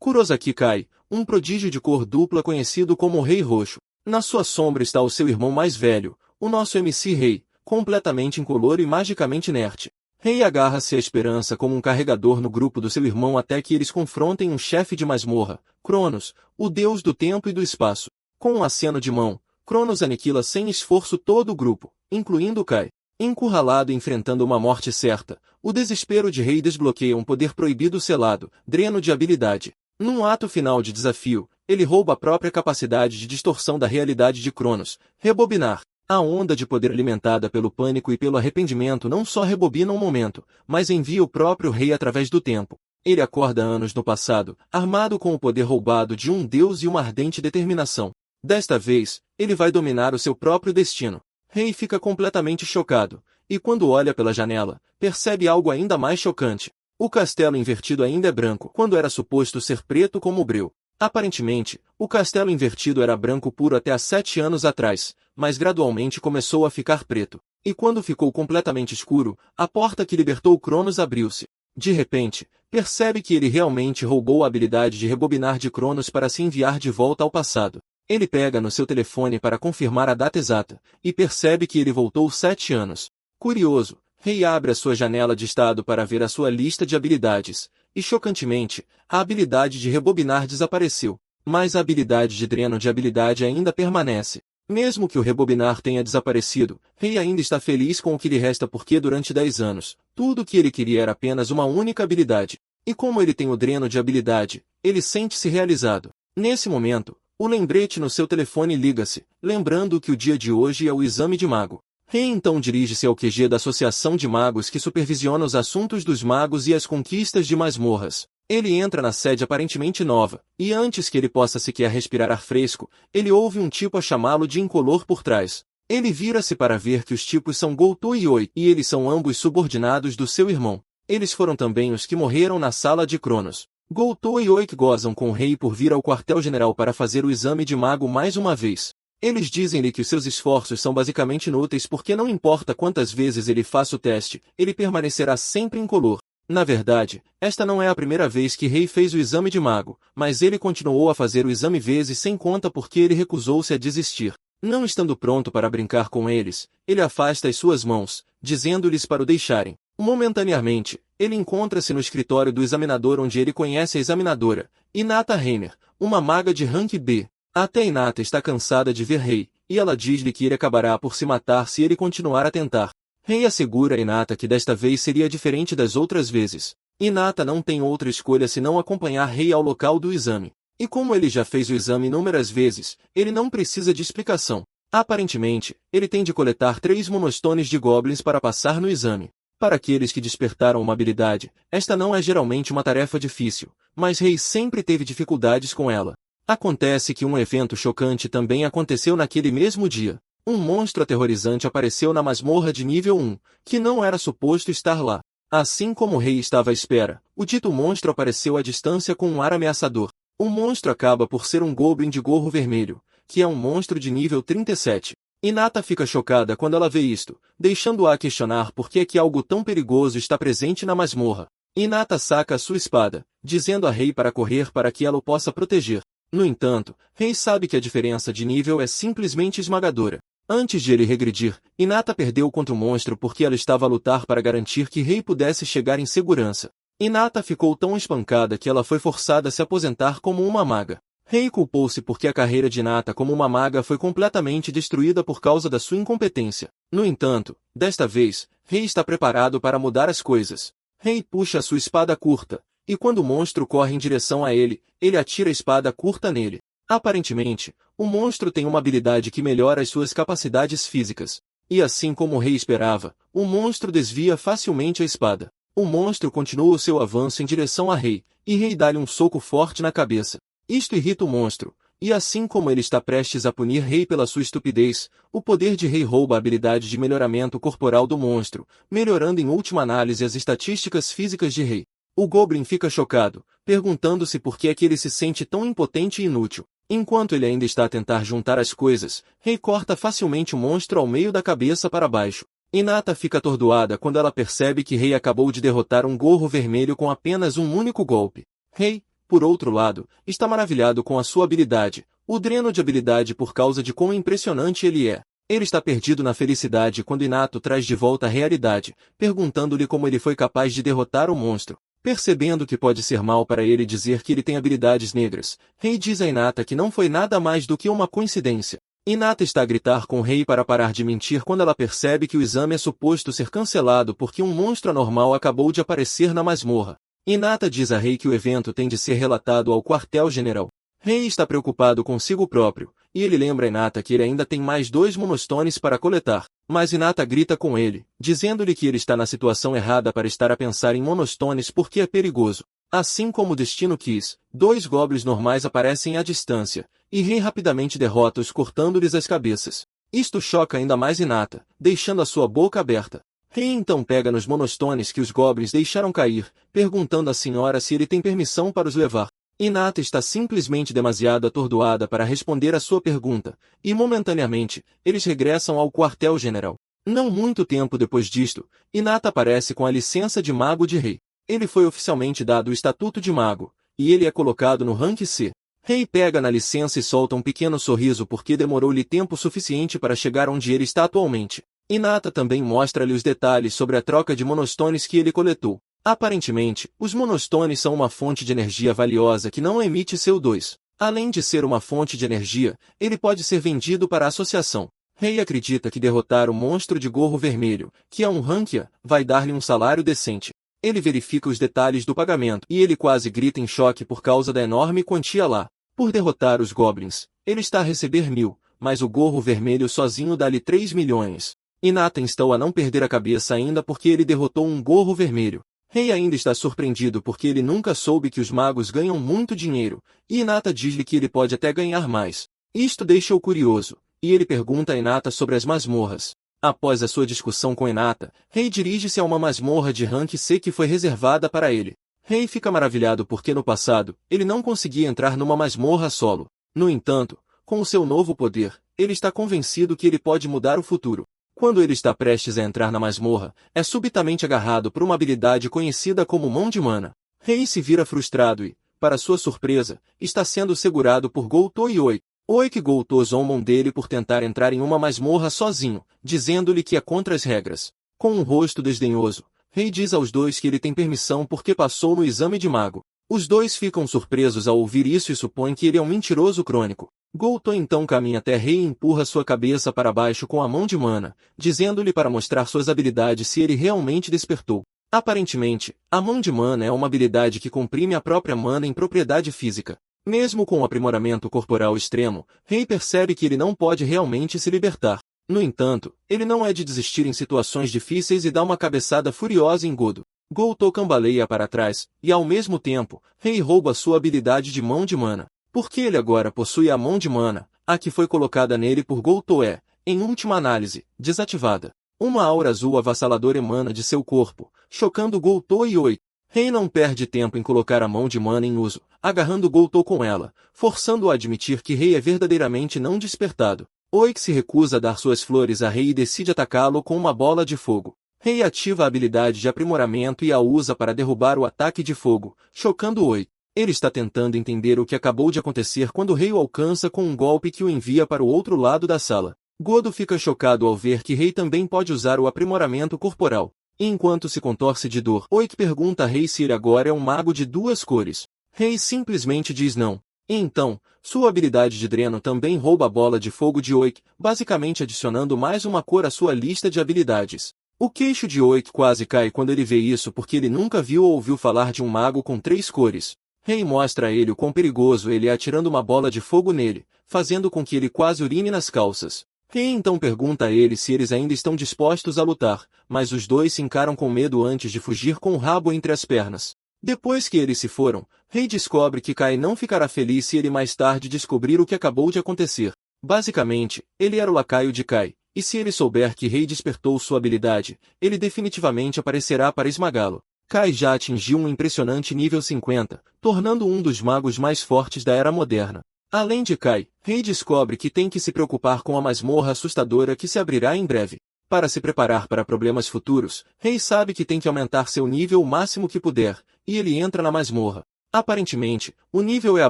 Kurosaki Kai, um prodígio de cor dupla conhecido como Rei Roxo. Na sua sombra está o seu irmão mais velho, o nosso MC Rei, completamente incolor e magicamente inerte. Rei agarra-se à esperança como um carregador no grupo do seu irmão até que eles confrontem um chefe de masmorra, Cronos, o deus do tempo e do espaço. Com um aceno de mão, Cronos aniquila sem esforço todo o grupo, incluindo Kai. Encurralado e enfrentando uma morte certa, o desespero de Rei desbloqueia um poder proibido selado, dreno de habilidade. Num ato final de desafio, ele rouba a própria capacidade de distorção da realidade de Cronos, rebobinar. A onda de poder alimentada pelo pânico e pelo arrependimento não só rebobina um momento, mas envia o próprio rei através do tempo. Ele acorda anos no passado, armado com o poder roubado de um deus e uma ardente determinação. Desta vez, ele vai dominar o seu próprio destino. Rei fica completamente chocado, e quando olha pela janela, percebe algo ainda mais chocante. O castelo invertido ainda é branco, quando era suposto ser preto como o breu. Aparentemente, o castelo invertido era branco puro até há 7 anos atrás, mas gradualmente começou a ficar preto. E quando ficou completamente escuro, a porta que libertou Cronos abriu-se. De repente, percebe que ele realmente roubou a habilidade de rebobinar de Cronos para se enviar de volta ao passado. Ele pega no seu telefone para confirmar a data exata, e percebe que ele voltou 7 anos. Curioso, Rei abre a sua janela de estado para ver a sua lista de habilidades, e chocantemente, a habilidade de rebobinar desapareceu, mas a habilidade de dreno de habilidade ainda permanece. Mesmo que o rebobinar tenha desaparecido, Rei ainda está feliz com o que lhe resta porque durante 10 anos, tudo o que ele queria era apenas uma única habilidade. E como ele tem o dreno de habilidade, ele sente-se realizado. Nesse momento, o lembrete no seu telefone liga-se, lembrando que o dia de hoje é o exame de mago. Rei então dirige-se ao QG da Associação de Magos que supervisiona os assuntos dos magos e as conquistas de masmorras. Ele entra na sede aparentemente nova, e antes que ele possa sequer respirar ar fresco, ele ouve um tipo a chamá-lo de incolor por trás. Ele vira-se para ver que os tipos são Goutou e Oi, e eles são ambos subordinados do seu irmão. Eles foram também os que morreram na sala de Cronos. Goutou e Oi gozam com o rei por vir ao quartel-general para fazer o exame de mago mais uma vez. Eles dizem-lhe que os seus esforços são basicamente inúteis porque não importa quantas vezes ele faça o teste, ele permanecerá sempre incolor. Na verdade, esta não é a primeira vez que Rei fez o exame de mago, mas ele continuou a fazer o exame vezes sem conta porque ele recusou-se a desistir. Não estando pronto para brincar com eles, ele afasta as suas mãos, dizendo-lhes para o deixarem. Momentaneamente, ele encontra-se no escritório do examinador onde ele conhece a examinadora, Hinata Heimer, uma maga de rank B. Até Hinata está cansada de ver Rei, e ela diz-lhe que ele acabará por se matar se ele continuar a tentar. Rei assegura a Hinata que desta vez seria diferente das outras vezes. Hinata não tem outra escolha senão acompanhar Rei ao local do exame. E como ele já fez o exame inúmeras vezes, ele não precisa de explicação. Aparentemente, ele tem de coletar 3 monostones de goblins para passar no exame. Para aqueles que despertaram uma habilidade, esta não é geralmente uma tarefa difícil, mas Rei sempre teve dificuldades com ela. Acontece que um evento chocante também aconteceu naquele mesmo dia. Um monstro aterrorizante apareceu na masmorra de nível 1, que não era suposto estar lá. Assim como o rei estava à espera, o dito monstro apareceu à distância com um ar ameaçador. O monstro acaba por ser um goblin de gorro vermelho, que é um monstro de nível 37. Hinata fica chocada quando ela vê isto, deixando-a questionar por que é que algo tão perigoso está presente na masmorra. Hinata saca a sua espada, dizendo a Rei para correr para que ela o possa proteger. No entanto, Rei sabe que a diferença de nível é simplesmente esmagadora. Antes de ele regredir, Hinata perdeu contra o monstro porque ela estava a lutar para garantir que Rei pudesse chegar em segurança. Hinata ficou tão espancada que ela foi forçada a se aposentar como uma maga. Rei culpou-se porque a carreira de Hinata como uma maga foi completamente destruída por causa da sua incompetência. No entanto, desta vez, Rei está preparado para mudar as coisas. Rei puxa a sua espada curta, e quando o monstro corre em direção a ele, ele atira a espada curta nele. Aparentemente, o monstro tem uma habilidade que melhora as suas capacidades físicas. E assim como o rei esperava, o monstro desvia facilmente a espada. O monstro continua o seu avanço em direção a Rei, e Rei dá-lhe um soco forte na cabeça. Isto irrita o monstro, e assim como ele está prestes a punir Rei pela sua estupidez, o poder de Rei rouba a habilidade de melhoramento corporal do monstro, melhorando em última análise as estatísticas físicas de Rei. O Goblin fica chocado, perguntando-se por que é que ele se sente tão impotente e inútil. Enquanto ele ainda está a tentar juntar as coisas, Rei corta facilmente o monstro ao meio da cabeça para baixo. Hinata fica atordoada quando ela percebe que Rei acabou de derrotar um gorro vermelho com apenas um único golpe. Rei, por outro lado, está maravilhado com a sua habilidade, o dreno de habilidade por causa de quão impressionante ele é. Ele está perdido na felicidade quando Inato traz de volta a realidade, perguntando-lhe como ele foi capaz de derrotar o monstro. Percebendo que pode ser mal para ele dizer que ele tem habilidades negras, Rei diz a Hinata que não foi nada mais do que uma coincidência. Hinata está a gritar com o Rei para parar de mentir quando ela percebe que o exame é suposto ser cancelado porque um monstro anormal acabou de aparecer na masmorra. Hinata diz a Rei que o evento tem de ser relatado ao quartel-general. Rei está preocupado consigo próprio, e ele lembra a Hinata que ele ainda tem mais 2 monostones para coletar. Mas Hinata grita com ele, dizendo-lhe que ele está na situação errada para estar a pensar em monostones porque é perigoso. Assim como o destino quis, 2 goblins normais aparecem à distância, e Rei rapidamente derrota-os cortando-lhes as cabeças. Isto choca ainda mais Hinata, deixando a sua boca aberta. Rei então pega nos monostones que os goblins deixaram cair, perguntando à senhora se ele tem permissão para os levar. Hinata está simplesmente demasiado atordoada para responder à sua pergunta, e momentaneamente, eles regressam ao quartel-general. Não muito tempo depois disto, Hinata aparece com a licença de mago de Rei. Ele foi oficialmente dado o estatuto de mago, e ele é colocado no rank C. Rei pega na licença e solta um pequeno sorriso porque demorou-lhe tempo suficiente para chegar onde ele está atualmente. Hinata também mostra-lhe os detalhes sobre a troca de monostones que ele coletou. Aparentemente, os monostones são uma fonte de energia valiosa que não emite CO2. Além de ser uma fonte de energia, ele pode ser vendido para a associação. Rei acredita que derrotar o monstro de gorro vermelho, que é um rankia, vai dar-lhe um salário decente. Ele verifica os detalhes do pagamento e ele quase grita em choque por causa da enorme quantia lá. Por derrotar os goblins, ele está a receber 1000, mas o gorro vermelho sozinho dá-lhe 3 milhões. Hinata está a não perder a cabeça ainda porque ele derrotou um gorro vermelho. Rei ainda está surpreendido porque ele nunca soube que os magos ganham muito dinheiro, e Hinata diz-lhe que ele pode até ganhar mais. Isto deixa-o curioso, e ele pergunta a Hinata sobre as masmorras. Após a sua discussão com Hinata, Rei dirige-se a uma masmorra de rank C que foi reservada para ele. Rei fica maravilhado porque no passado, ele não conseguia entrar numa masmorra solo. No entanto, com o seu novo poder, ele está convencido que ele pode mudar o futuro. Quando ele está prestes a entrar na masmorra, é subitamente agarrado por uma habilidade conhecida como Mão de Mana. Rei se vira frustrado e, para sua surpresa, está sendo segurado por Gouto e Oik. Oik e Gouto zombam dele por tentar entrar em uma masmorra sozinho, dizendo-lhe que é contra as regras. Com um rosto desdenhoso, Rei diz aos dois que ele tem permissão porque passou no exame de mago. Os dois ficam surpresos ao ouvir isso e supõem que ele é um mentiroso crônico. Gouto então caminha até Rei e empurra sua cabeça para baixo com a Mão de Mana, dizendo-lhe para mostrar suas habilidades se ele realmente despertou. Aparentemente, a Mão de Mana é uma habilidade que comprime a própria mana em propriedade física. Mesmo com o aprimoramento corporal extremo, Rei percebe que ele não pode realmente se libertar. No entanto, ele não é de desistir em situações difíceis e dá uma cabeçada furiosa em Godo. Gouto cambaleia para trás, e ao mesmo tempo, Rei rouba sua habilidade de Mão de Mana. Porque ele agora possui a Mão de Mana, a que foi colocada nele por Gouto é, em última análise, desativada. Uma aura azul avassaladora emana de seu corpo, chocando Gouto e Oik. Rei não perde tempo em colocar a Mão de Mana em uso, agarrando Gouto com ela, forçando-o a admitir que Rei é verdadeiramente não despertado. Oik se recusa a dar suas flores a Rei e decide atacá-lo com uma bola de fogo. Rei ativa a habilidade de aprimoramento e a usa para derrubar o ataque de fogo, chocando Oik. Ele está tentando entender o que acabou de acontecer quando o Rei o alcança com um golpe que o envia para o outro lado da sala. Godo fica chocado ao ver que Rei também pode usar o aprimoramento corporal. Enquanto se contorce de dor, Oik pergunta a Rei se ele agora é um mago de 2 cores. Rei simplesmente diz não. Então, sua habilidade de dreno também rouba a bola de fogo de Oik, basicamente adicionando mais uma cor à sua lista de habilidades. O queixo de Oik quase cai quando ele vê isso porque ele nunca viu ou ouviu falar de um mago com 3 cores. Rei mostra a ele o quão perigoso ele é atirando uma bola de fogo nele, fazendo com que ele quase urine nas calças. Rei então pergunta a ele se eles ainda estão dispostos a lutar, mas os dois se encaram com medo antes de fugir com o rabo entre as pernas. Depois que eles se foram, Rei descobre que Kai não ficará feliz se ele mais tarde descobrir o que acabou de acontecer. Basicamente, ele era o lacaio de Kai, e se ele souber que Rei despertou sua habilidade, ele definitivamente aparecerá para esmagá-lo. Kai já atingiu um impressionante nível 50, tornando um dos magos mais fortes da Era Moderna. Além de Kai, Rei descobre que tem que se preocupar com a masmorra assustadora que se abrirá em breve. Para se preparar para problemas futuros, Rei sabe que tem que aumentar seu nível o máximo que puder, e ele entra na masmorra. Aparentemente, o nível é a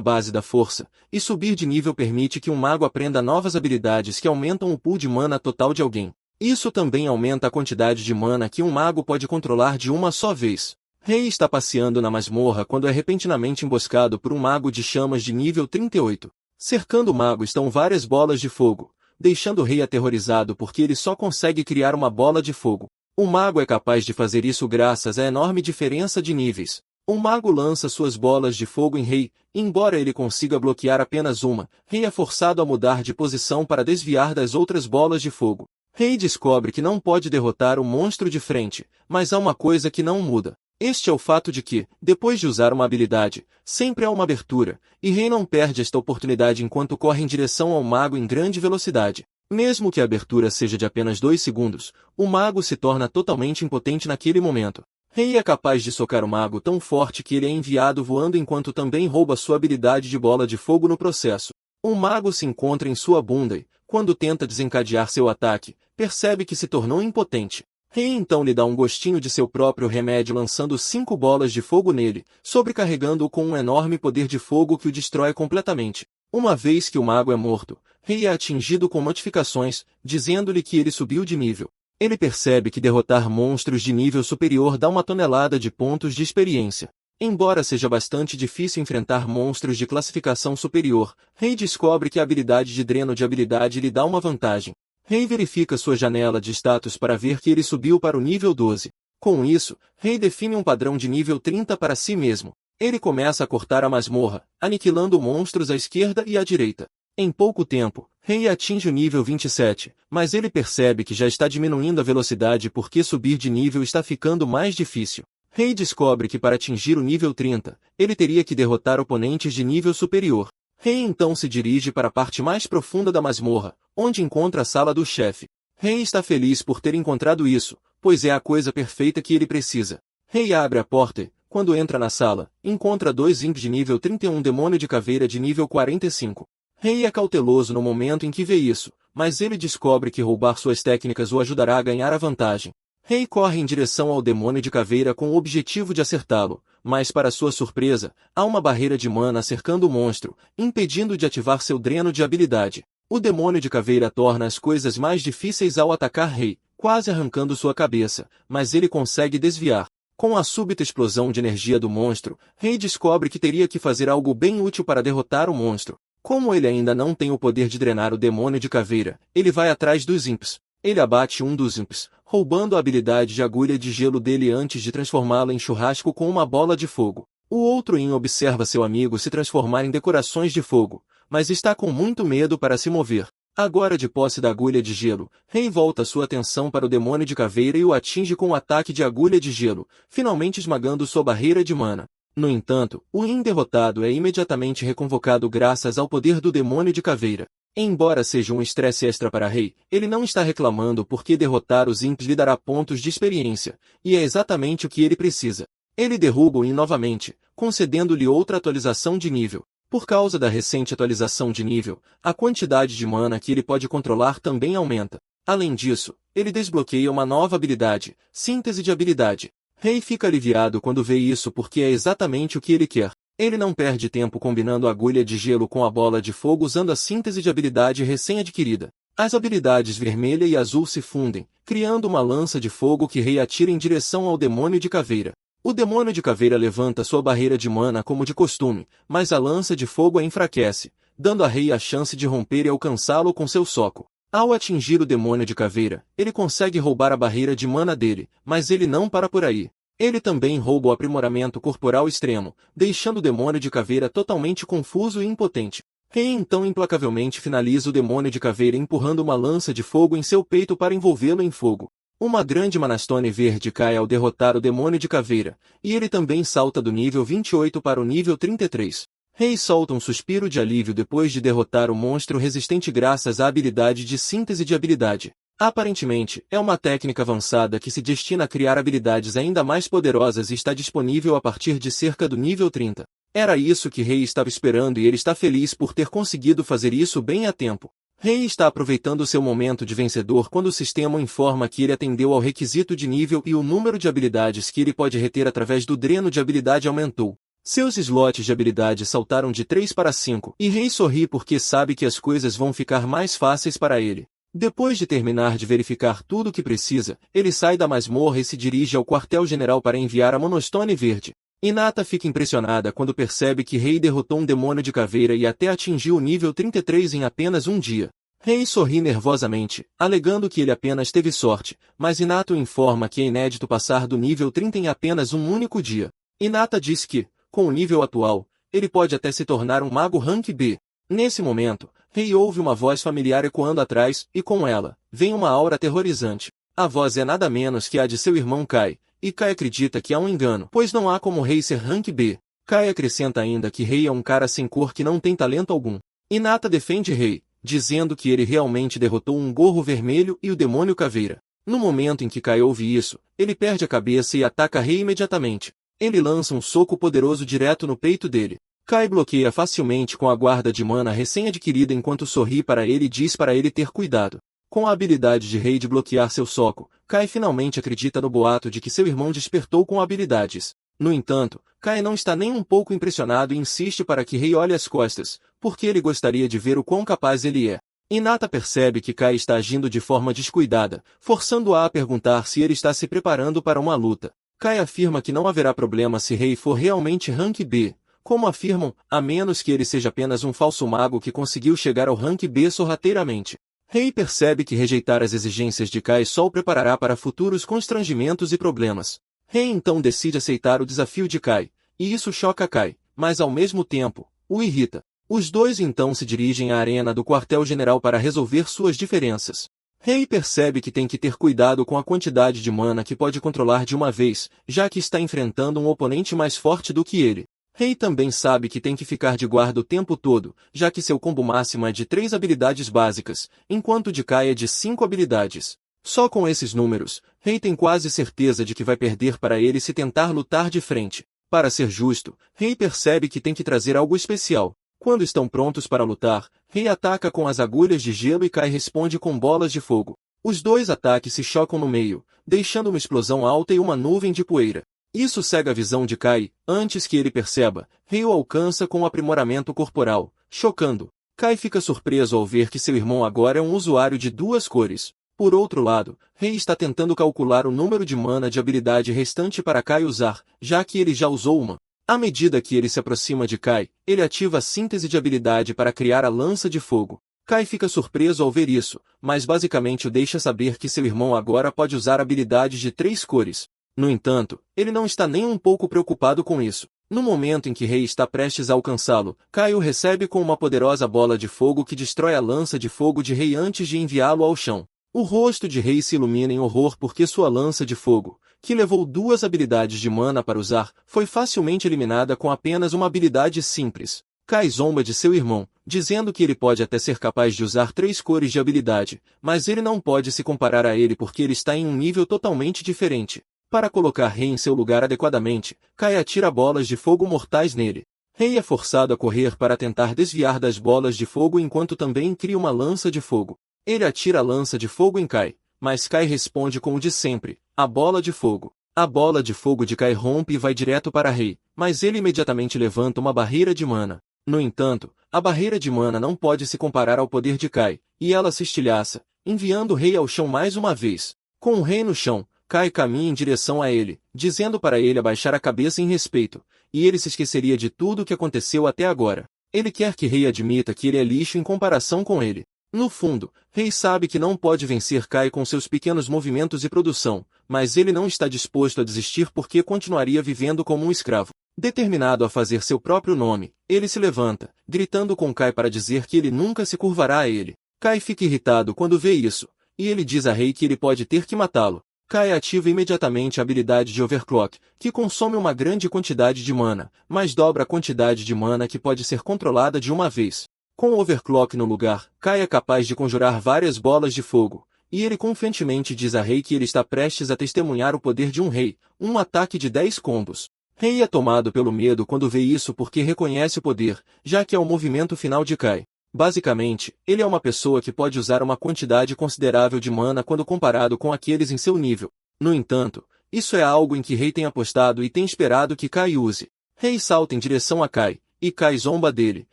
base da força, e subir de nível permite que um mago aprenda novas habilidades que aumentam o pool de mana total de alguém. Isso também aumenta a quantidade de mana que um mago pode controlar de uma só vez. Rei está passeando na masmorra quando é repentinamente emboscado por um mago de chamas de nível 38. Cercando o mago estão várias bolas de fogo, deixando o rei aterrorizado porque ele só consegue criar uma bola de fogo. O mago é capaz de fazer isso graças à enorme diferença de níveis. O mago lança suas bolas de fogo em Rei, e embora ele consiga bloquear apenas uma, Rei é forçado a mudar de posição para desviar das outras bolas de fogo. Rei descobre que não pode derrotar o monstro de frente, mas há uma coisa que não muda. Este é o fato de que, depois de usar uma habilidade, sempre há uma abertura, e Rei não perde esta oportunidade enquanto corre em direção ao mago em grande velocidade. Mesmo que a abertura seja de apenas 2 segundos, o mago se torna totalmente impotente naquele momento. Rei é capaz de socar o mago tão forte que ele é enviado voando enquanto também rouba sua habilidade de bola de fogo no processo. O mago se encontra em sua bunda e, quando tenta desencadear seu ataque, percebe que se tornou impotente. Rei então lhe dá um gostinho de seu próprio remédio lançando 5 bolas de fogo nele, sobrecarregando-o com um enorme poder de fogo que o destrói completamente. Uma vez que o mago é morto, Rei é atingido com notificações, dizendo-lhe que ele subiu de nível. Ele percebe que derrotar monstros de nível superior dá uma tonelada de pontos de experiência. Embora seja bastante difícil enfrentar monstros de classificação superior, Rei descobre que a habilidade de dreno de habilidade lhe dá uma vantagem. Rei verifica sua janela de status para ver que ele subiu para o nível 12. Com isso, Rei define um padrão de nível 30 para si mesmo. Ele começa a cortar a masmorra, aniquilando monstros à esquerda e à direita. Em pouco tempo, Rei atinge o nível 27, mas ele percebe que já está diminuindo a velocidade porque subir de nível está ficando mais difícil. Rei descobre que para atingir o nível 30, ele teria que derrotar oponentes de nível superior. Rei então se dirige para a parte mais profunda da masmorra, onde encontra a sala do chefe. Rei está feliz por ter encontrado isso, pois é a coisa perfeita que ele precisa. Rei abre a porta e, quando entra na sala, encontra 2 imps de nível 31 demônio de caveira de nível 45. Rei é cauteloso no momento em que vê isso, mas ele descobre que roubar suas técnicas o ajudará a ganhar a vantagem. Rei corre em direção ao demônio de caveira com o objetivo de acertá-lo, mas para sua surpresa, há uma barreira de mana cercando o monstro, impedindo de ativar seu dreno de habilidade. O demônio de caveira torna as coisas mais difíceis ao atacar Rei, quase arrancando sua cabeça, mas ele consegue desviar. Com a súbita explosão de energia do monstro, Rei descobre que teria que fazer algo bem útil para derrotar o monstro. Como ele ainda não tem o poder de drenar o demônio de caveira, ele vai atrás dos imps. Ele abate um dos imps, roubando a habilidade de agulha de gelo dele antes de transformá-la em churrasco com uma bola de fogo. O outro imp observa seu amigo se transformar em decorações de fogo, mas está com muito medo para se mover. Agora de posse da agulha de gelo, Rei volta sua atenção para o demônio de caveira e o atinge com um ataque de agulha de gelo, finalmente esmagando sua barreira de mana. No entanto, o Yin derrotado é imediatamente reconvocado graças ao poder do demônio de caveira. Embora seja um estresse extra para Rei, ele não está reclamando porque derrotar os imps lhe dará pontos de experiência, e é exatamente o que ele precisa. Ele derruba o Yin novamente, concedendo-lhe outra atualização de nível. Por causa da recente atualização de nível, a quantidade de mana que ele pode controlar também aumenta. Além disso, ele desbloqueia uma nova habilidade, síntese de habilidade. Rei fica aliviado quando vê isso porque é exatamente o que ele quer. Ele não perde tempo combinando a agulha de gelo com a bola de fogo usando a síntese de habilidade recém-adquirida. As habilidades vermelha e azul se fundem, criando uma lança de fogo que Rei atira em direção ao demônio de caveira. O demônio de caveira levanta sua barreira de mana como de costume, mas a lança de fogo a enfraquece, dando a Rei a chance de romper e alcançá-lo com seu soco. Ao atingir o demônio de caveira, ele consegue roubar a barreira de mana dele, mas ele não para por aí. Ele também rouba o aprimoramento corporal extremo, deixando o demônio de caveira totalmente confuso e impotente. Rei então implacavelmente finaliza o demônio de caveira empurrando uma lança de fogo em seu peito para envolvê-lo em fogo. Uma grande Manastone verde cai ao derrotar o demônio de caveira, e ele também salta do nível 28 para o nível 33. Rei solta um suspiro de alívio depois de derrotar o monstro resistente graças à habilidade de síntese de habilidade. Aparentemente, é uma técnica avançada que se destina a criar habilidades ainda mais poderosas e está disponível a partir de cerca do nível 30. Era isso que Rei estava esperando e ele está feliz por ter conseguido fazer isso bem a tempo. Rei está aproveitando seu momento de vencedor quando o sistema o informa que ele atendeu ao requisito de nível e o número de habilidades que ele pode reter através do dreno de habilidade aumentou. Seus slots de habilidade saltaram de 3 para 5, e Rei sorri porque sabe que as coisas vão ficar mais fáceis para ele. Depois de terminar de verificar tudo o que precisa, ele sai da masmorra e se dirige ao quartel-general para enviar a Monostone Verde. Hinata fica impressionada quando percebe que Rei derrotou um demônio de caveira e até atingiu o nível 33 em apenas um dia. Rei sorri nervosamente, alegando que ele apenas teve sorte, mas Hinata o informa que é inédito passar do nível 30 em apenas um único dia. Hinata diz que, com o nível atual, ele pode até se tornar um mago rank B. Nesse momento, Rei ouve uma voz familiar ecoando atrás, e com ela, vem uma aura aterrorizante. A voz é nada menos que a de seu irmão Kai, e Kai acredita que há um engano, pois não há como Rei ser rank B. Kai acrescenta ainda que Rei é um cara sem cor que não tem talento algum. Hinata defende Rei, dizendo que ele realmente derrotou um gorro vermelho e o demônio caveira. No momento em que Kai ouve isso, ele perde a cabeça e ataca Rei imediatamente. Ele lança um soco poderoso direto no peito dele. Kai bloqueia facilmente com a guarda de mana recém-adquirida enquanto sorri para ele e diz para ele ter cuidado. Com a habilidade de Rei de bloquear seu soco, Kai finalmente acredita no boato de que seu irmão despertou com habilidades. No entanto, Kai não está nem um pouco impressionado e insiste para que Rei olhe as costas, porque ele gostaria de ver o quão capaz ele é. Hinata percebe que Kai está agindo de forma descuidada, forçando-a a perguntar se ele está se preparando para uma luta. Kai afirma que não haverá problema se Rei for realmente rank B, como afirmam, a menos que ele seja apenas um falso mago que conseguiu chegar ao rank B sorrateiramente. Rei percebe que rejeitar as exigências de Kai só o preparará para futuros constrangimentos e problemas. Rei então decide aceitar o desafio de Kai, e isso choca Kai, mas ao mesmo tempo, o irrita. Os dois então se dirigem à arena do quartel-general para resolver suas diferenças. Rei percebe que tem que ter cuidado com a quantidade de mana que pode controlar de uma vez, já que está enfrentando um oponente mais forte do que ele. Rei também sabe que tem que ficar de guarda o tempo todo, já que seu combo máximo é de 3 habilidades básicas, enquanto o de Kai é de 5 habilidades. Só com esses números, Rei tem quase certeza de que vai perder para ele se tentar lutar de frente. Para ser justo, Rei percebe que tem que trazer algo especial. Quando estão prontos para lutar, Rei ataca com as agulhas de gelo e Kai responde com bolas de fogo. Os dois ataques se chocam no meio, deixando uma explosão alta e uma nuvem de poeira. Isso cega a visão de Kai, antes que ele perceba, Rei o alcança com um aprimoramento corporal, chocando. Kai fica surpreso ao ver que seu irmão agora é um usuário de 2 cores. Por outro lado, Rei está tentando calcular o número de mana de habilidade restante para Kai usar, já que ele já usou uma. À medida que ele se aproxima de Kai, ele ativa a síntese de habilidade para criar a lança de fogo. Kai fica surpreso ao ver isso, mas basicamente o deixa saber que seu irmão agora pode usar habilidades de 3 cores. No entanto, ele não está nem um pouco preocupado com isso. No momento em que Rei está prestes a alcançá-lo, Kai o recebe com uma poderosa bola de fogo que destrói a lança de fogo de Rei antes de enviá-lo ao chão. O rosto de Rei se ilumina em horror porque sua lança de fogo, que levou 2 habilidades de mana para usar, foi facilmente eliminada com apenas uma habilidade simples. Kai zomba de seu irmão, dizendo que ele pode até ser capaz de usar 3 cores de habilidade, mas ele não pode se comparar a ele porque ele está em um nível totalmente diferente. Para colocar Rei em seu lugar adequadamente, Kai atira bolas de fogo mortais nele. Rei é forçado a correr para tentar desviar das bolas de fogo enquanto também cria uma lança de fogo. Ele atira a lança de fogo em Kai, mas Kai responde com o de sempre, a bola de fogo. A bola de fogo de Kai rompe e vai direto para Rei, mas ele imediatamente levanta uma barreira de mana. No entanto, a barreira de mana não pode se comparar ao poder de Kai, e ela se estilhaça, enviando Rei ao chão mais uma vez. Com o Rei no chão, Kai caminha em direção a ele, dizendo para ele abaixar a cabeça em respeito, e ele se esqueceria de tudo o que aconteceu até agora. Ele quer que Rei admita que ele é lixo em comparação com ele. No fundo, Rei sabe que não pode vencer Kai com seus pequenos movimentos e produção, mas ele não está disposto a desistir porque continuaria vivendo como um escravo. Determinado a fazer seu próprio nome, ele se levanta, gritando com Kai para dizer que ele nunca se curvará a ele. Kai fica irritado quando vê isso, e ele diz a Rei que ele pode ter que matá-lo. Kai ativa imediatamente a habilidade de Overclock, que consome uma grande quantidade de mana, mas dobra a quantidade de mana que pode ser controlada de uma vez. Com o Overclock no lugar, Kai é capaz de conjurar várias bolas de fogo, e ele confiantemente diz a Rei que ele está prestes a testemunhar o poder de um rei, um ataque de 10 combos. Rei é tomado pelo medo quando vê isso porque reconhece o poder, já que é o movimento final de Kai. Basicamente, ele é uma pessoa que pode usar uma quantidade considerável de mana quando comparado com aqueles em seu nível. No entanto, isso é algo em que Rei tem apostado e tem esperado que Kai use. Rei salta em direção a Kai, e Kai zomba dele,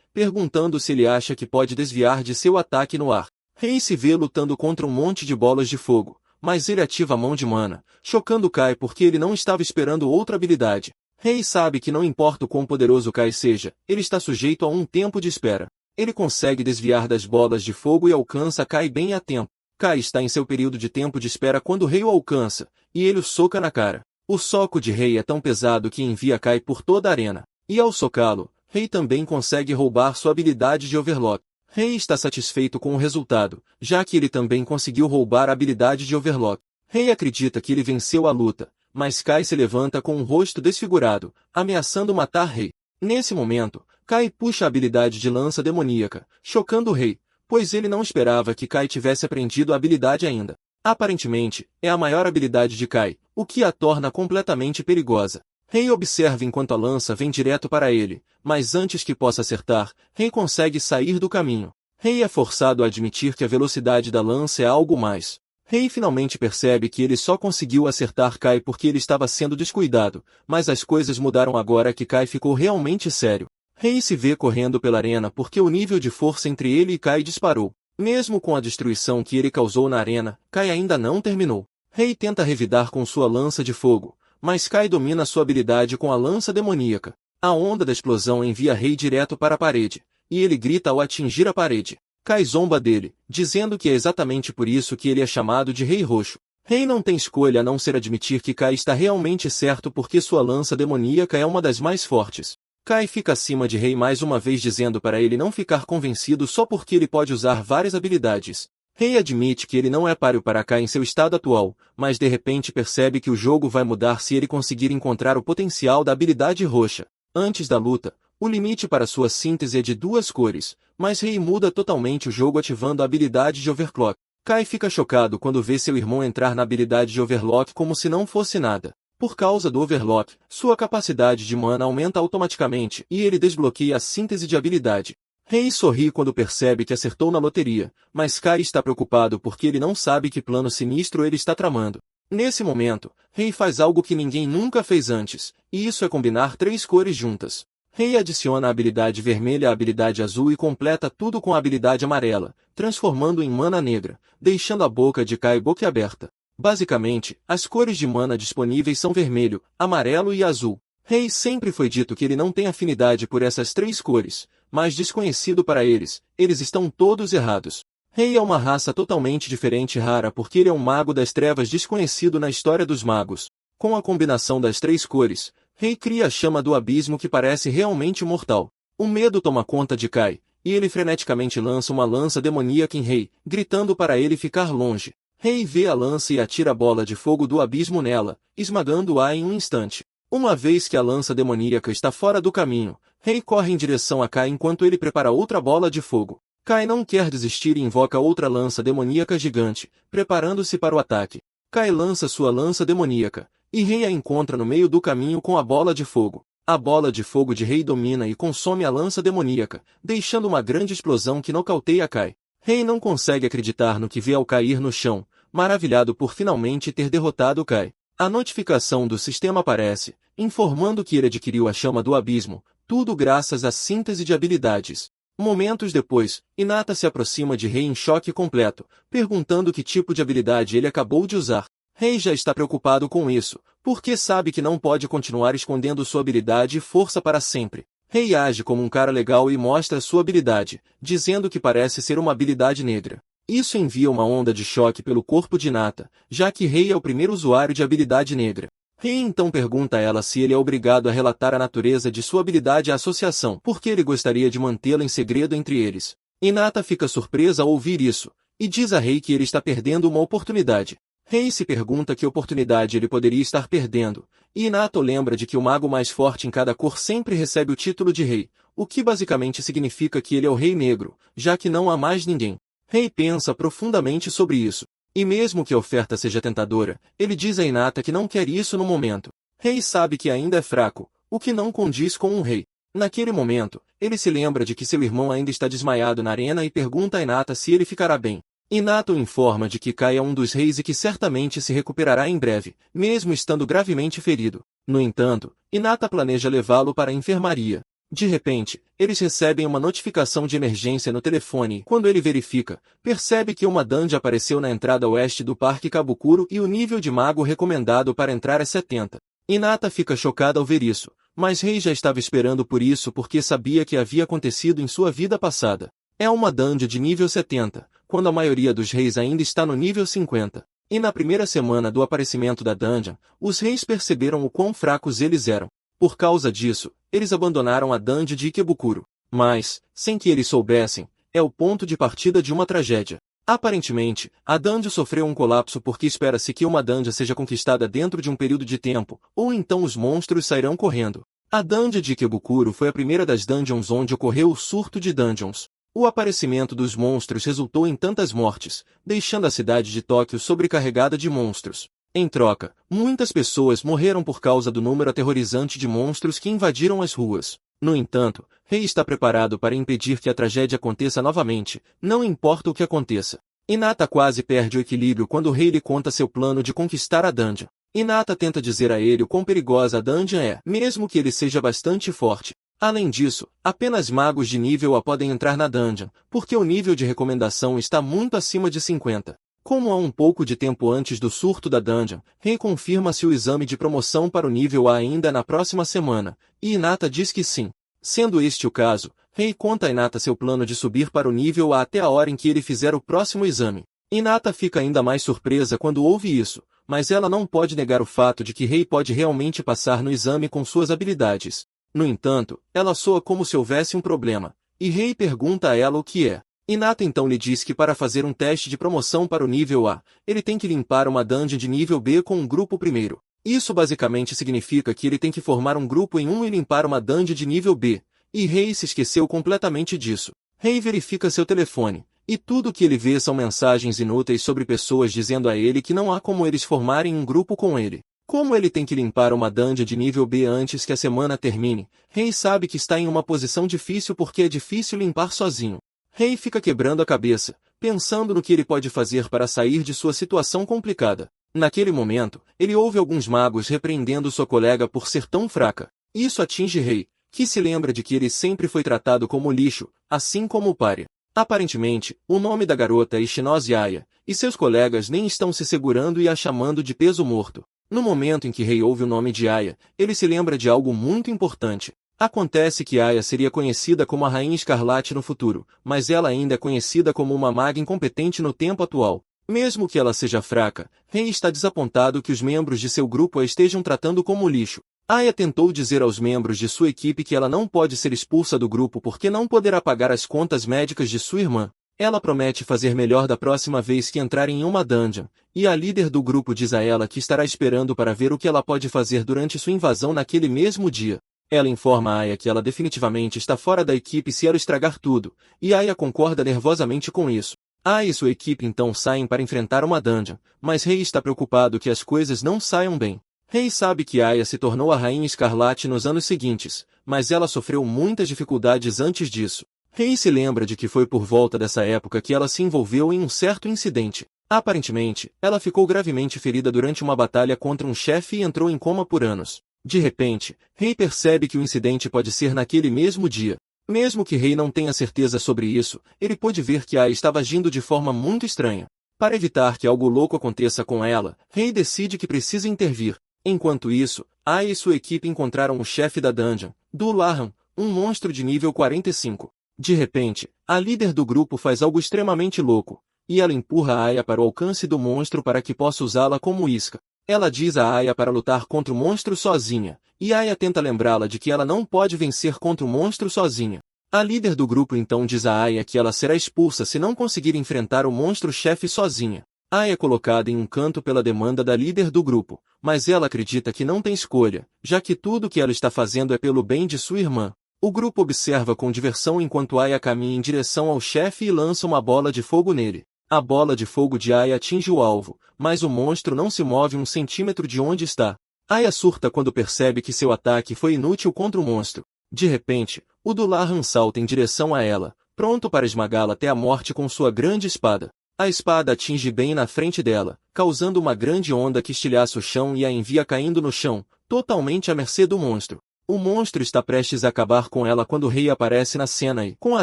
perguntando se ele acha que pode desviar de seu ataque no ar. Rei se vê lutando contra um monte de bolas de fogo, mas ele ativa a mão de mana, chocando Kai porque ele não estava esperando outra habilidade. Rei sabe que não importa o quão poderoso Kai seja, ele está sujeito a um tempo de espera. Ele consegue desviar das bolas de fogo e alcança Kai bem a tempo. Kai está em seu período de tempo de espera quando o Rei o alcança, e ele o soca na cara. O soco de Rei é tão pesado que envia Kai por toda a arena. E ao socá-lo, Rei também consegue roubar sua habilidade de Overlock. Rei está satisfeito com o resultado, já que ele também conseguiu roubar a habilidade de Overlock. Rei acredita que ele venceu a luta, mas Kai se levanta com um rosto desfigurado, ameaçando matar Rei. Nesse momento, Kai puxa a habilidade de lança demoníaca, chocando o Rei, pois ele não esperava que Kai tivesse aprendido a habilidade ainda. Aparentemente, é a maior habilidade de Kai, o que a torna completamente perigosa. Rei observa enquanto a lança vem direto para ele, mas antes que possa acertar, Rei consegue sair do caminho. Rei é forçado a admitir que a velocidade da lança é algo mais. Rei finalmente percebe que ele só conseguiu acertar Kai porque ele estava sendo descuidado, mas as coisas mudaram agora que Kai ficou realmente sério. Rei se vê correndo pela arena porque o nível de força entre ele e Kai disparou. Mesmo com a destruição que ele causou na arena, Kai ainda não terminou. Rei tenta revidar com sua lança de fogo, mas Kai domina sua habilidade com a lança demoníaca. A onda da explosão envia Rei direto para a parede, e ele grita ao atingir a parede. Kai zomba dele, dizendo que é exatamente por isso que ele é chamado de Rei Roxo. Rei não tem escolha a não ser admitir que Kai está realmente certo porque sua lança demoníaca é uma das mais fortes. Kai fica acima de Rei mais uma vez dizendo para ele não ficar convencido só porque ele pode usar várias habilidades. Rei admite que ele não é páreo para Kai em seu estado atual, mas de repente percebe que o jogo vai mudar se ele conseguir encontrar o potencial da habilidade roxa. Antes da luta, o limite para sua síntese é de 2 cores, mas Rei muda totalmente o jogo ativando a habilidade de Overclock. Kai fica chocado quando vê seu irmão entrar na habilidade de Overlock como se não fosse nada. Por causa do Overlock, sua capacidade de mana aumenta automaticamente e ele desbloqueia a síntese de habilidade. Rei sorri quando percebe que acertou na loteria, mas Kai está preocupado porque ele não sabe que plano sinistro ele está tramando. Nesse momento, Rei faz algo que ninguém nunca fez antes, e isso é combinar 3 cores juntas. Rei adiciona a habilidade vermelha à habilidade azul e completa tudo com a habilidade amarela, transformando em mana negra, deixando a boca de Kai boquiaberta. Basicamente, as cores de mana disponíveis são vermelho, amarelo e azul. Rei sempre foi dito que ele não tem afinidade por essas 3 cores, mas desconhecido para eles, eles estão todos errados. Rei é uma raça totalmente diferente e rara porque ele é um mago das trevas desconhecido na história dos magos. Com a combinação das 3 cores, Rei cria a chama do abismo que parece realmente mortal. O medo toma conta de Kai, e ele freneticamente lança uma lança demoníaca em Rei, gritando para ele ficar longe. Rei vê a lança e atira a bola de fogo do abismo nela, esmagando-a em um instante. Uma vez que a lança demoníaca está fora do caminho, Rei corre em direção a Kai enquanto ele prepara outra bola de fogo. Kai não quer desistir e invoca outra lança demoníaca gigante, preparando-se para o ataque. Kai lança sua lança demoníaca, e Rei a encontra no meio do caminho com a bola de fogo. A bola de fogo de Rei domina e consome a lança demoníaca, deixando uma grande explosão que nocauteia Kai. Rei não consegue acreditar no que vê ao cair no chão, maravilhado por finalmente ter derrotado Kai. A notificação do sistema aparece, informando que ele adquiriu a chama do abismo, tudo graças à síntese de habilidades. Momentos depois, Hinata se aproxima de Rei em choque completo, perguntando que tipo de habilidade ele acabou de usar. Rei já está preocupado com isso, porque sabe que não pode continuar escondendo sua habilidade e força para sempre. Rei age como um cara legal e mostra sua habilidade, dizendo que parece ser uma habilidade negra. Isso envia uma onda de choque pelo corpo de Hinata, já que Rei é o primeiro usuário de habilidade negra. Rei então pergunta a ela se ele é obrigado a relatar a natureza de sua habilidade à associação, porque ele gostaria de mantê-la em segredo entre eles. Hinata fica surpresa ao ouvir isso, e diz a Rei que ele está perdendo uma oportunidade. Rei se pergunta que oportunidade ele poderia estar perdendo, e Hinata lembra de que o mago mais forte em cada cor sempre recebe o título de Rei, o que basicamente significa que ele é o Rei Negro, já que não há mais ninguém. Rei pensa profundamente sobre isso. E mesmo que a oferta seja tentadora, ele diz a Hinata que não quer isso no momento. Rei sabe que ainda é fraco, o que não condiz com um rei. Naquele momento, ele se lembra de que seu irmão ainda está desmaiado na arena e pergunta a Hinata se ele ficará bem. Hinata o informa de que Kai é um dos reis e que certamente se recuperará em breve, mesmo estando gravemente ferido. No entanto, Hinata planeja levá-lo para a enfermaria. De repente, eles recebem uma notificação de emergência no telefone e, quando ele verifica, percebe que uma dungeon apareceu na entrada oeste do Parque Kabukuro e o nível de mago recomendado para entrar é 70. Hinata fica chocada ao ver isso, mas Rei já estava esperando por isso porque sabia que havia acontecido em sua vida passada. É uma dungeon de nível 70, quando a maioria dos reis ainda está no nível 50. E na primeira semana do aparecimento da dungeon, os reis perceberam o quão fracos eles eram. Por causa disso, eles abandonaram a dungeon de Ikebukuro. Mas, sem que eles soubessem, é o ponto de partida de uma tragédia. Aparentemente, a dungeon sofreu um colapso porque espera-se que uma dungeon seja conquistada dentro de um período de tempo, ou então os monstros sairão correndo. A dungeon de Ikebukuro foi a primeira das dungeons onde ocorreu o surto de dungeons. O aparecimento dos monstros resultou em tantas mortes, deixando a cidade de Tóquio sobrecarregada de monstros. Em troca, muitas pessoas morreram por causa do número aterrorizante de monstros que invadiram as ruas. No entanto, Rei está preparado para impedir que a tragédia aconteça novamente, não importa o que aconteça. Hinata quase perde o equilíbrio quando o rei lhe conta seu plano de conquistar a dungeon. Hinata tenta dizer a ele o quão perigosa a dungeon é, mesmo que ele seja bastante forte. Além disso, apenas magos de nível A podem entrar na dungeon, porque o nível de recomendação está muito acima de 50. Como há um pouco de tempo antes do surto da dungeon, Rei confirma se o exame de promoção para o nível A ainda é na próxima semana, e Hinata diz que sim. Sendo este o caso, Rei conta a Hinata seu plano de subir para o nível A até a hora em que ele fizer o próximo exame. Hinata fica ainda mais surpresa quando ouve isso, mas ela não pode negar o fato de que Rei pode realmente passar no exame com suas habilidades. No entanto, ela soa como se houvesse um problema, e Rei pergunta a ela o que é. Hinata então lhe diz que para fazer um teste de promoção para o nível A, ele tem que limpar uma dungeon de nível B com um grupo primeiro. Isso basicamente significa que ele tem que formar um grupo em um e limpar uma dungeon de nível B, e Rei se esqueceu completamente disso. Rei verifica seu telefone, e tudo o que ele vê são mensagens inúteis sobre pessoas dizendo a ele que não há como eles formarem um grupo com ele. Como ele tem que limpar uma dungeon de nível B antes que a semana termine, Rei sabe que está em uma posição difícil porque é difícil limpar sozinho. Rei fica quebrando a cabeça, pensando no que ele pode fazer para sair de sua situação complicada. Naquele momento, ele ouve alguns magos repreendendo sua colega por ser tão fraca. Isso atinge Rei, que se lembra de que ele sempre foi tratado como lixo, assim como o pária. Aparentemente, o nome da garota é Ishinose Aya, e seus colegas nem estão se segurando e a chamando de peso morto. No momento em que Rei ouve o nome de Aya, ele se lembra de algo muito importante. Acontece que Aya seria conhecida como a Rainha Escarlate no futuro, mas ela ainda é conhecida como uma maga incompetente no tempo atual. Mesmo que ela seja fraca, Rei está desapontado que os membros de seu grupo a estejam tratando como lixo. Aya tentou dizer aos membros de sua equipe que ela não pode ser expulsa do grupo porque não poderá pagar as contas médicas de sua irmã. Ela promete fazer melhor da próxima vez que entrar em uma dungeon, e a líder do grupo diz a ela que estará esperando para ver o que ela pode fazer durante sua invasão naquele mesmo dia. Ela informa a Aya que ela definitivamente está fora da equipe se ela estragar tudo, e Aya concorda nervosamente com isso. Aya e sua equipe então saem para enfrentar uma dungeon, mas Rei está preocupado que as coisas não saiam bem. Rei sabe que Aya se tornou a Rainha Escarlate nos anos seguintes, mas ela sofreu muitas dificuldades antes disso. Rei se lembra de que foi por volta dessa época que ela se envolveu em um certo incidente. Aparentemente, ela ficou gravemente ferida durante uma batalha contra um chefe e entrou em coma por anos. De repente, Rei percebe que o incidente pode ser naquele mesmo dia. Mesmo que Rei não tenha certeza sobre isso, ele pôde ver que Aya estava agindo de forma muito estranha. Para evitar que algo louco aconteça com ela, Rei decide que precisa intervir. Enquanto isso, Aya e sua equipe encontraram o chefe da dungeon, Dulahan, um monstro de nível 45. De repente, a líder do grupo faz algo extremamente louco, e ela empurra Aya para o alcance do monstro para que possa usá-la como isca. Ela diz a Aya para lutar contra o monstro sozinha, e Aya tenta lembrá-la de que ela não pode vencer contra o monstro sozinha. A líder do grupo então diz a Aya que ela será expulsa se não conseguir enfrentar o monstro-chefe sozinha. Aya é colocada em um canto pela demanda da líder do grupo, mas ela acredita que não tem escolha, já que tudo o que ela está fazendo é pelo bem de sua irmã. O grupo observa com diversão enquanto Aya caminha em direção ao chefe e lança uma bola de fogo nele. A bola de fogo de Aya atinge o alvo, mas o monstro não se move 1 centímetro de onde está. Aya surta quando percebe que seu ataque foi inútil contra o monstro. De repente, o Dulahan salta em direção a ela, pronto para esmagá-la até a morte com sua grande espada. A espada atinge bem na frente dela, causando uma grande onda que estilhaça o chão e a envia caindo no chão, totalmente à mercê do monstro. O monstro está prestes a acabar com ela quando o rei aparece na cena e, com a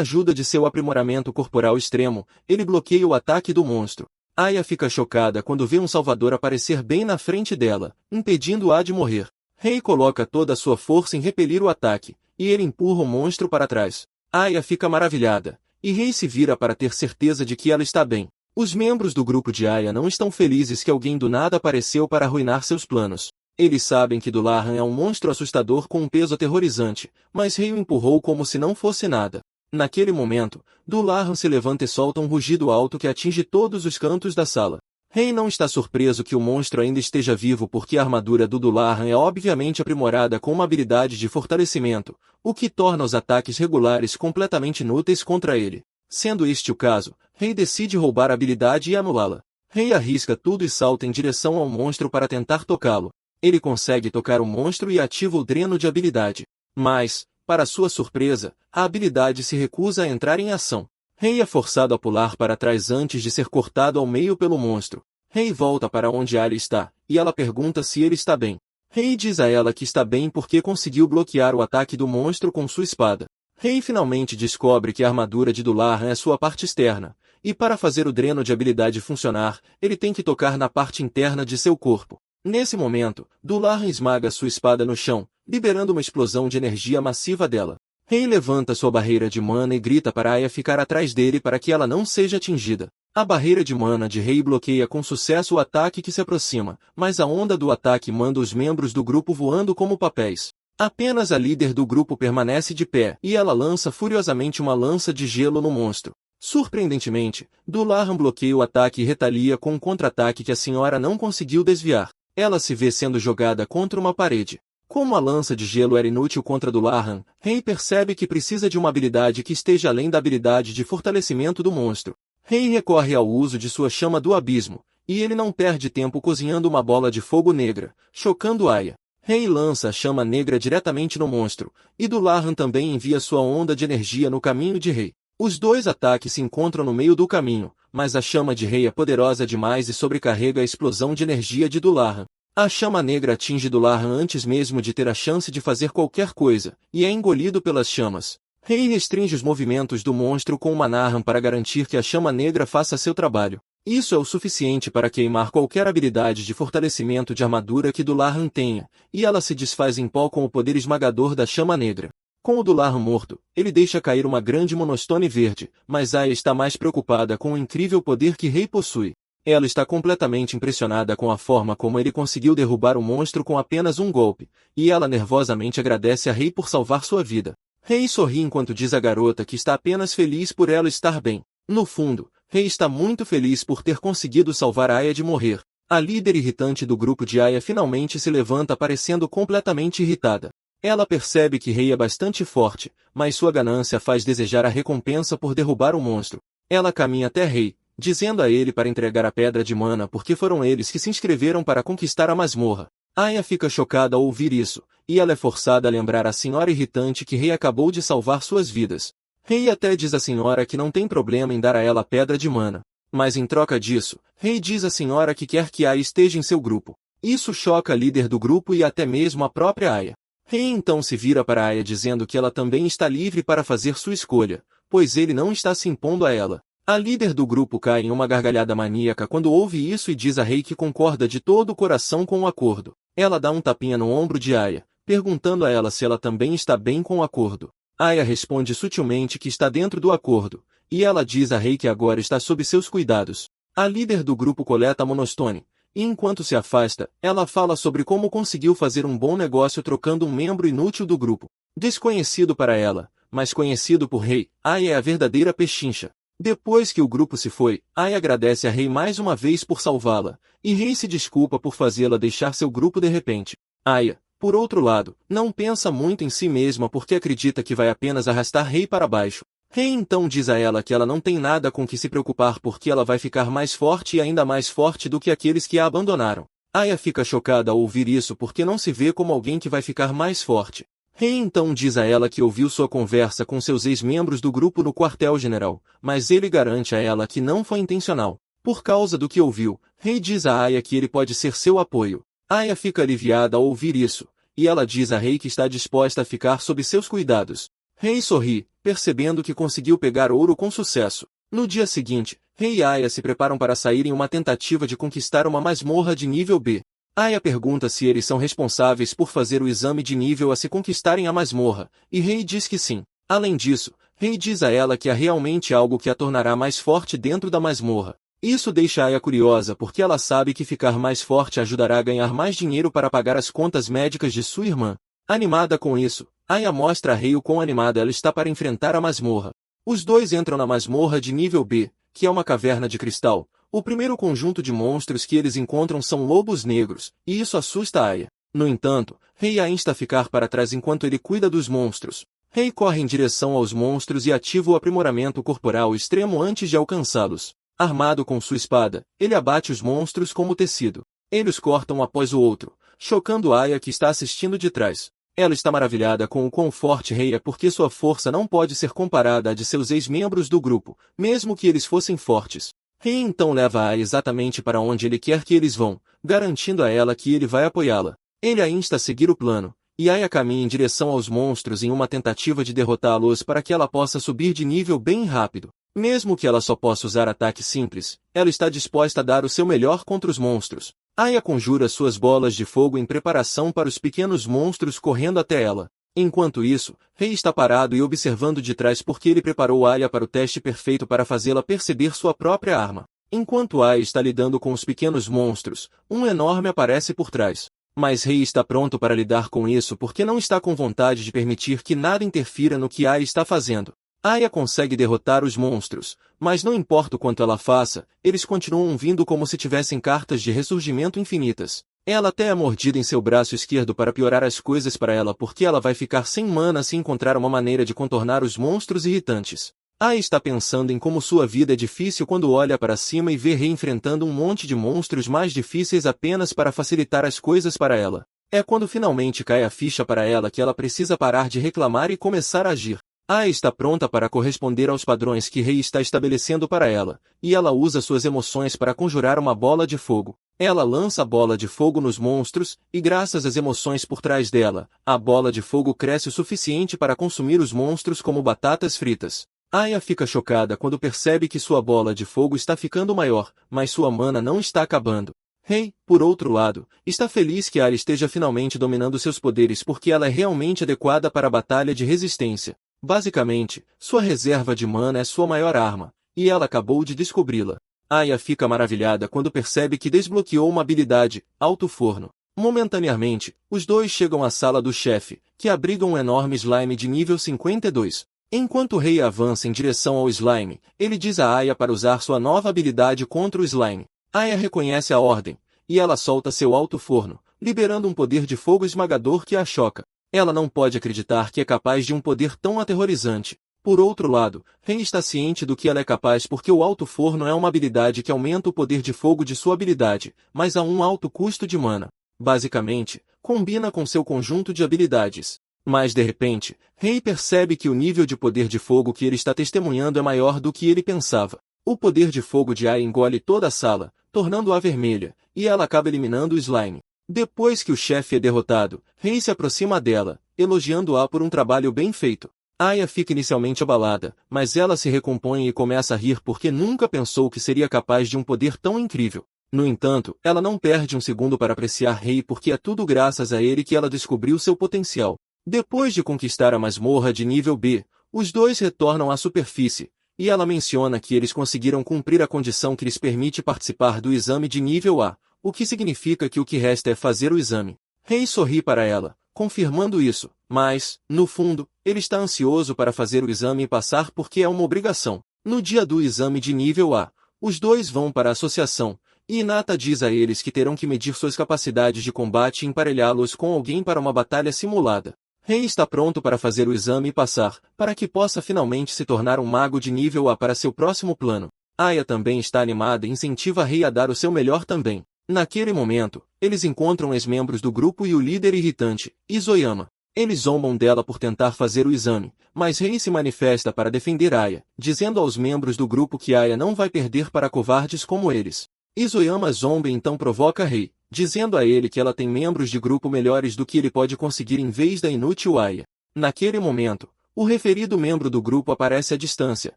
ajuda de seu aprimoramento corporal extremo, ele bloqueia o ataque do monstro. Aya fica chocada quando vê um salvador aparecer bem na frente dela, impedindo-a de morrer. Rei coloca toda a sua força em repelir o ataque, e ele empurra o monstro para trás. Aya fica maravilhada, e Rei se vira para ter certeza de que ela está bem. Os membros do grupo de Aya não estão felizes que alguém do nada apareceu para arruinar seus planos. Eles sabem que Dullahan é um monstro assustador com um peso aterrorizante, mas Rei o empurrou como se não fosse nada. Naquele momento, Dullahan se levanta e solta um rugido alto que atinge todos os cantos da sala. Rei não está surpreso que o monstro ainda esteja vivo porque a armadura do Dullahan é obviamente aprimorada com uma habilidade de fortalecimento, o que torna os ataques regulares completamente inúteis contra ele. Sendo este o caso, Rei decide roubar a habilidade e anulá-la. Rei arrisca tudo e salta em direção ao monstro para tentar tocá-lo. Ele consegue tocar o monstro e ativa o dreno de habilidade. Mas, para sua surpresa, a habilidade se recusa a entrar em ação. Rei é forçado a pular para trás antes de ser cortado ao meio pelo monstro. Rei volta para onde Arya está, e ela pergunta se ele está bem. Rei diz a ela que está bem porque conseguiu bloquear o ataque do monstro com sua espada. Rei finalmente descobre que a armadura de Dullahan é sua parte externa, e para fazer o dreno de habilidade funcionar, ele tem que tocar na parte interna de seu corpo. Nesse momento, Dullahan esmaga sua espada no chão, liberando uma explosão de energia massiva dela. Rei levanta sua barreira de mana e grita para Aya ficar atrás dele para que ela não seja atingida. A barreira de mana de Rei bloqueia com sucesso o ataque que se aproxima, mas a onda do ataque manda os membros do grupo voando como papéis. Apenas a líder do grupo permanece de pé, e ela lança furiosamente uma lança de gelo no monstro. Surpreendentemente, Dullahan bloqueia o ataque e retalia com um contra-ataque que a senhora não conseguiu desviar. Ela se vê sendo jogada contra uma parede. Como a lança de gelo era inútil contra Dullahan, Rei percebe que precisa de uma habilidade que esteja além da habilidade de fortalecimento do monstro. Rei recorre ao uso de sua chama do abismo, e ele não perde tempo cozinhando uma bola de fogo negra, chocando Aya. Rei lança a chama negra diretamente no monstro, e Dullahan também envia sua onda de energia no caminho de Rei. Os dois ataques se encontram no meio do caminho, mas a chama de Rei é poderosa demais e sobrecarrega a explosão de energia de Dullahan. A chama negra atinge Dullahan antes mesmo de ter a chance de fazer qualquer coisa, e é engolido pelas chamas. Rei restringe os movimentos do monstro com uma Nahan para garantir que a chama negra faça seu trabalho. Isso é o suficiente para queimar qualquer habilidade de fortalecimento de armadura que Dullahan tenha, e ela se desfaz em pó com o poder esmagador da chama negra. Com o Dullahan morto, ele deixa cair uma grande monostone verde, mas Aya está mais preocupada com o incrível poder que Rei possui. Ela está completamente impressionada com a forma como ele conseguiu derrubar o monstro com apenas um golpe, e ela nervosamente agradece a Rei por salvar sua vida. Rei sorri enquanto diz à garota que está apenas feliz por ela estar bem. No fundo, Rei está muito feliz por ter conseguido salvar Aya de morrer. A líder irritante do grupo de Aya finalmente se levanta parecendo completamente irritada. Ela percebe que Rei é bastante forte, mas sua ganância faz desejar a recompensa por derrubar o monstro. Ela caminha até Rei, dizendo a ele para entregar a pedra de mana porque foram eles que se inscreveram para conquistar a masmorra. Aya fica chocada ao ouvir isso, e ela é forçada a lembrar à senhora irritante que Rei acabou de salvar suas vidas. Rei até diz à senhora que não tem problema em dar a ela a pedra de mana. Mas em troca disso, Rei diz à senhora que quer que Aya esteja em seu grupo. Isso choca a líder do grupo e até mesmo a própria Aya. Rei então se vira para Aya dizendo que ela também está livre para fazer sua escolha, pois ele não está se impondo a ela. A líder do grupo cai em uma gargalhada maníaca quando ouve isso e diz a Rei que concorda de todo o coração com o acordo. Ela dá um tapinha no ombro de Aya, perguntando a ela se ela também está bem com o acordo. Aya responde sutilmente que está dentro do acordo, e ela diz a Rei que agora está sob seus cuidados. A líder do grupo coleta a monostone, e enquanto se afasta, ela fala sobre como conseguiu fazer um bom negócio trocando um membro inútil do grupo. Desconhecido para ela, mas conhecido por Rei, Aya é a verdadeira pechincha. Depois que o grupo se foi, Aya agradece a Rei mais uma vez por salvá-la, e Rei se desculpa por fazê-la deixar seu grupo de repente. Aya, por outro lado, não pensa muito em si mesma porque acredita que vai apenas arrastar Rei para baixo. Rei então diz a ela que ela não tem nada com que se preocupar porque ela vai ficar mais forte e ainda mais forte do que aqueles que a abandonaram. Aya fica chocada ao ouvir isso porque não se vê como alguém que vai ficar mais forte. Rei então diz a ela que ouviu sua conversa com seus ex-membros do grupo no quartel-general, mas ele garante a ela que não foi intencional. Por causa do que ouviu, Rei diz a Aya que ele pode ser seu apoio. Aya fica aliviada ao ouvir isso, e ela diz a Rei que está disposta a ficar sob seus cuidados. Rei sorri, percebendo que conseguiu pegar ouro com sucesso. No dia seguinte, Rei e Aya se preparam para sair em uma tentativa de conquistar uma masmorra de nível B. Aya pergunta se eles são responsáveis por fazer o exame de nível a se conquistarem a masmorra, e Rei diz que sim. Além disso, Rei diz a ela que há realmente algo que a tornará mais forte dentro da masmorra. Isso deixa Aya curiosa porque ela sabe que ficar mais forte ajudará a ganhar mais dinheiro para pagar as contas médicas de sua irmã. Animada com isso, Aya mostra a Rei o quão animada ela está para enfrentar a masmorra. Os dois entram na masmorra de nível B, que é uma caverna de cristal. O primeiro conjunto de monstros que eles encontram são lobos negros, e isso assusta Aya. No entanto, Rei insta a ficar para trás enquanto ele cuida dos monstros. Rei corre em direção aos monstros e ativa o aprimoramento corporal extremo antes de alcançá-los. Armado com sua espada, ele abate os monstros como tecido. Eles cortam um após o outro, chocando Aya que está assistindo de trás. Ela está maravilhada com o quão forte Rei é porque sua força não pode ser comparada à de seus ex-membros do grupo, mesmo que eles fossem fortes. Rei então leva Aya exatamente para onde ele quer que eles vão, garantindo a ela que ele vai apoiá-la. Ele a insta a seguir o plano, e Aya caminha em direção aos monstros em uma tentativa de derrotá-los para que ela possa subir de nível bem rápido. Mesmo que ela só possa usar ataques simples, ela está disposta a dar o seu melhor contra os monstros. Aya conjura suas bolas de fogo em preparação para os pequenos monstros correndo até ela. Enquanto isso, Rei está parado e observando de trás porque ele preparou Aya para o teste perfeito para fazê-la perceber sua própria arma. Enquanto Aya está lidando com os pequenos monstros, um enorme aparece por trás. Mas Rei está pronto para lidar com isso porque não está com vontade de permitir que nada interfira no que Aya está fazendo. Aya consegue derrotar os monstros, mas não importa o quanto ela faça, eles continuam vindo como se tivessem cartas de ressurgimento infinitas. Ela até é mordida em seu braço esquerdo para piorar as coisas para ela porque ela vai ficar sem mana se encontrar uma maneira de contornar os monstros irritantes. Aya está pensando em como sua vida é difícil quando olha para cima e vê Rei enfrentando um monte de monstros mais difíceis apenas para facilitar as coisas para ela. É quando finalmente cai a ficha para ela que ela precisa parar de reclamar e começar a agir. Aya está pronta para corresponder aos padrões que Rei está estabelecendo para ela, e ela usa suas emoções para conjurar uma bola de fogo. Ela lança a bola de fogo nos monstros, e graças às emoções por trás dela, a bola de fogo cresce o suficiente para consumir os monstros como batatas fritas. Aya fica chocada quando percebe que sua bola de fogo está ficando maior, mas sua mana não está acabando. Rei, por outro lado, está feliz que Aya esteja finalmente dominando seus poderes porque ela é realmente adequada para a batalha de resistência. Basicamente, sua reserva de mana é sua maior arma, e ela acabou de descobri-la. Aya fica maravilhada quando percebe que desbloqueou uma habilidade, Alto Forno. Momentaneamente, os dois chegam à sala do chefe, que abriga um enorme slime de nível 52. Enquanto o Rei avança em direção ao slime, ele diz a Aya para usar sua nova habilidade contra o slime. Aya reconhece a ordem, e ela solta seu Alto Forno, liberando um poder de fogo esmagador que a choca. Ela não pode acreditar que é capaz de um poder tão aterrorizante. Por outro lado, Rei está ciente do que ela é capaz porque o Alto Forno é uma habilidade que aumenta o poder de fogo de sua habilidade, mas a um alto custo de mana. Basicamente, combina com seu conjunto de habilidades. Mas de repente, Rei percebe que o nível de poder de fogo que ele está testemunhando é maior do que ele pensava. O poder de fogo de Aya engole toda a sala, tornando-a vermelha, e ela acaba eliminando o slime. Depois que o chefe é derrotado, Rei se aproxima dela, elogiando-a por um trabalho bem feito. Aya fica inicialmente abalada, mas ela se recompõe e começa a rir porque nunca pensou que seria capaz de um poder tão incrível. No entanto, ela não perde um segundo para apreciar Rei porque é tudo graças a ele que ela descobriu seu potencial. Depois de conquistar a masmorra de nível B, os dois retornam à superfície, e ela menciona que eles conseguiram cumprir a condição que lhes permite participar do exame de nível A, o que significa que o que resta é fazer o exame. Rei sorri para ela, confirmando isso, mas, no fundo, ele está ansioso para fazer o exame e passar porque é uma obrigação. No dia do exame de nível A, os dois vão para a associação, e Hinata diz a eles que terão que medir suas capacidades de combate e emparelhá-los com alguém para uma batalha simulada. Rei está pronto para fazer o exame e passar, para que possa finalmente se tornar um mago de nível A para seu próximo plano. Aya também está animada e incentiva Rei a dar o seu melhor também. Naquele momento, eles encontram ex-membros do grupo e o líder irritante, Izoyama. Eles zombam dela por tentar fazer o exame, mas Rei se manifesta para defender Aya, dizendo aos membros do grupo que Aya não vai perder para covardes como eles. Isoyama zomba e então provoca Rei, dizendo a ele que ela tem membros de grupo melhores do que ele pode conseguir em vez da inútil Aya. Naquele momento, o referido membro do grupo aparece à distância,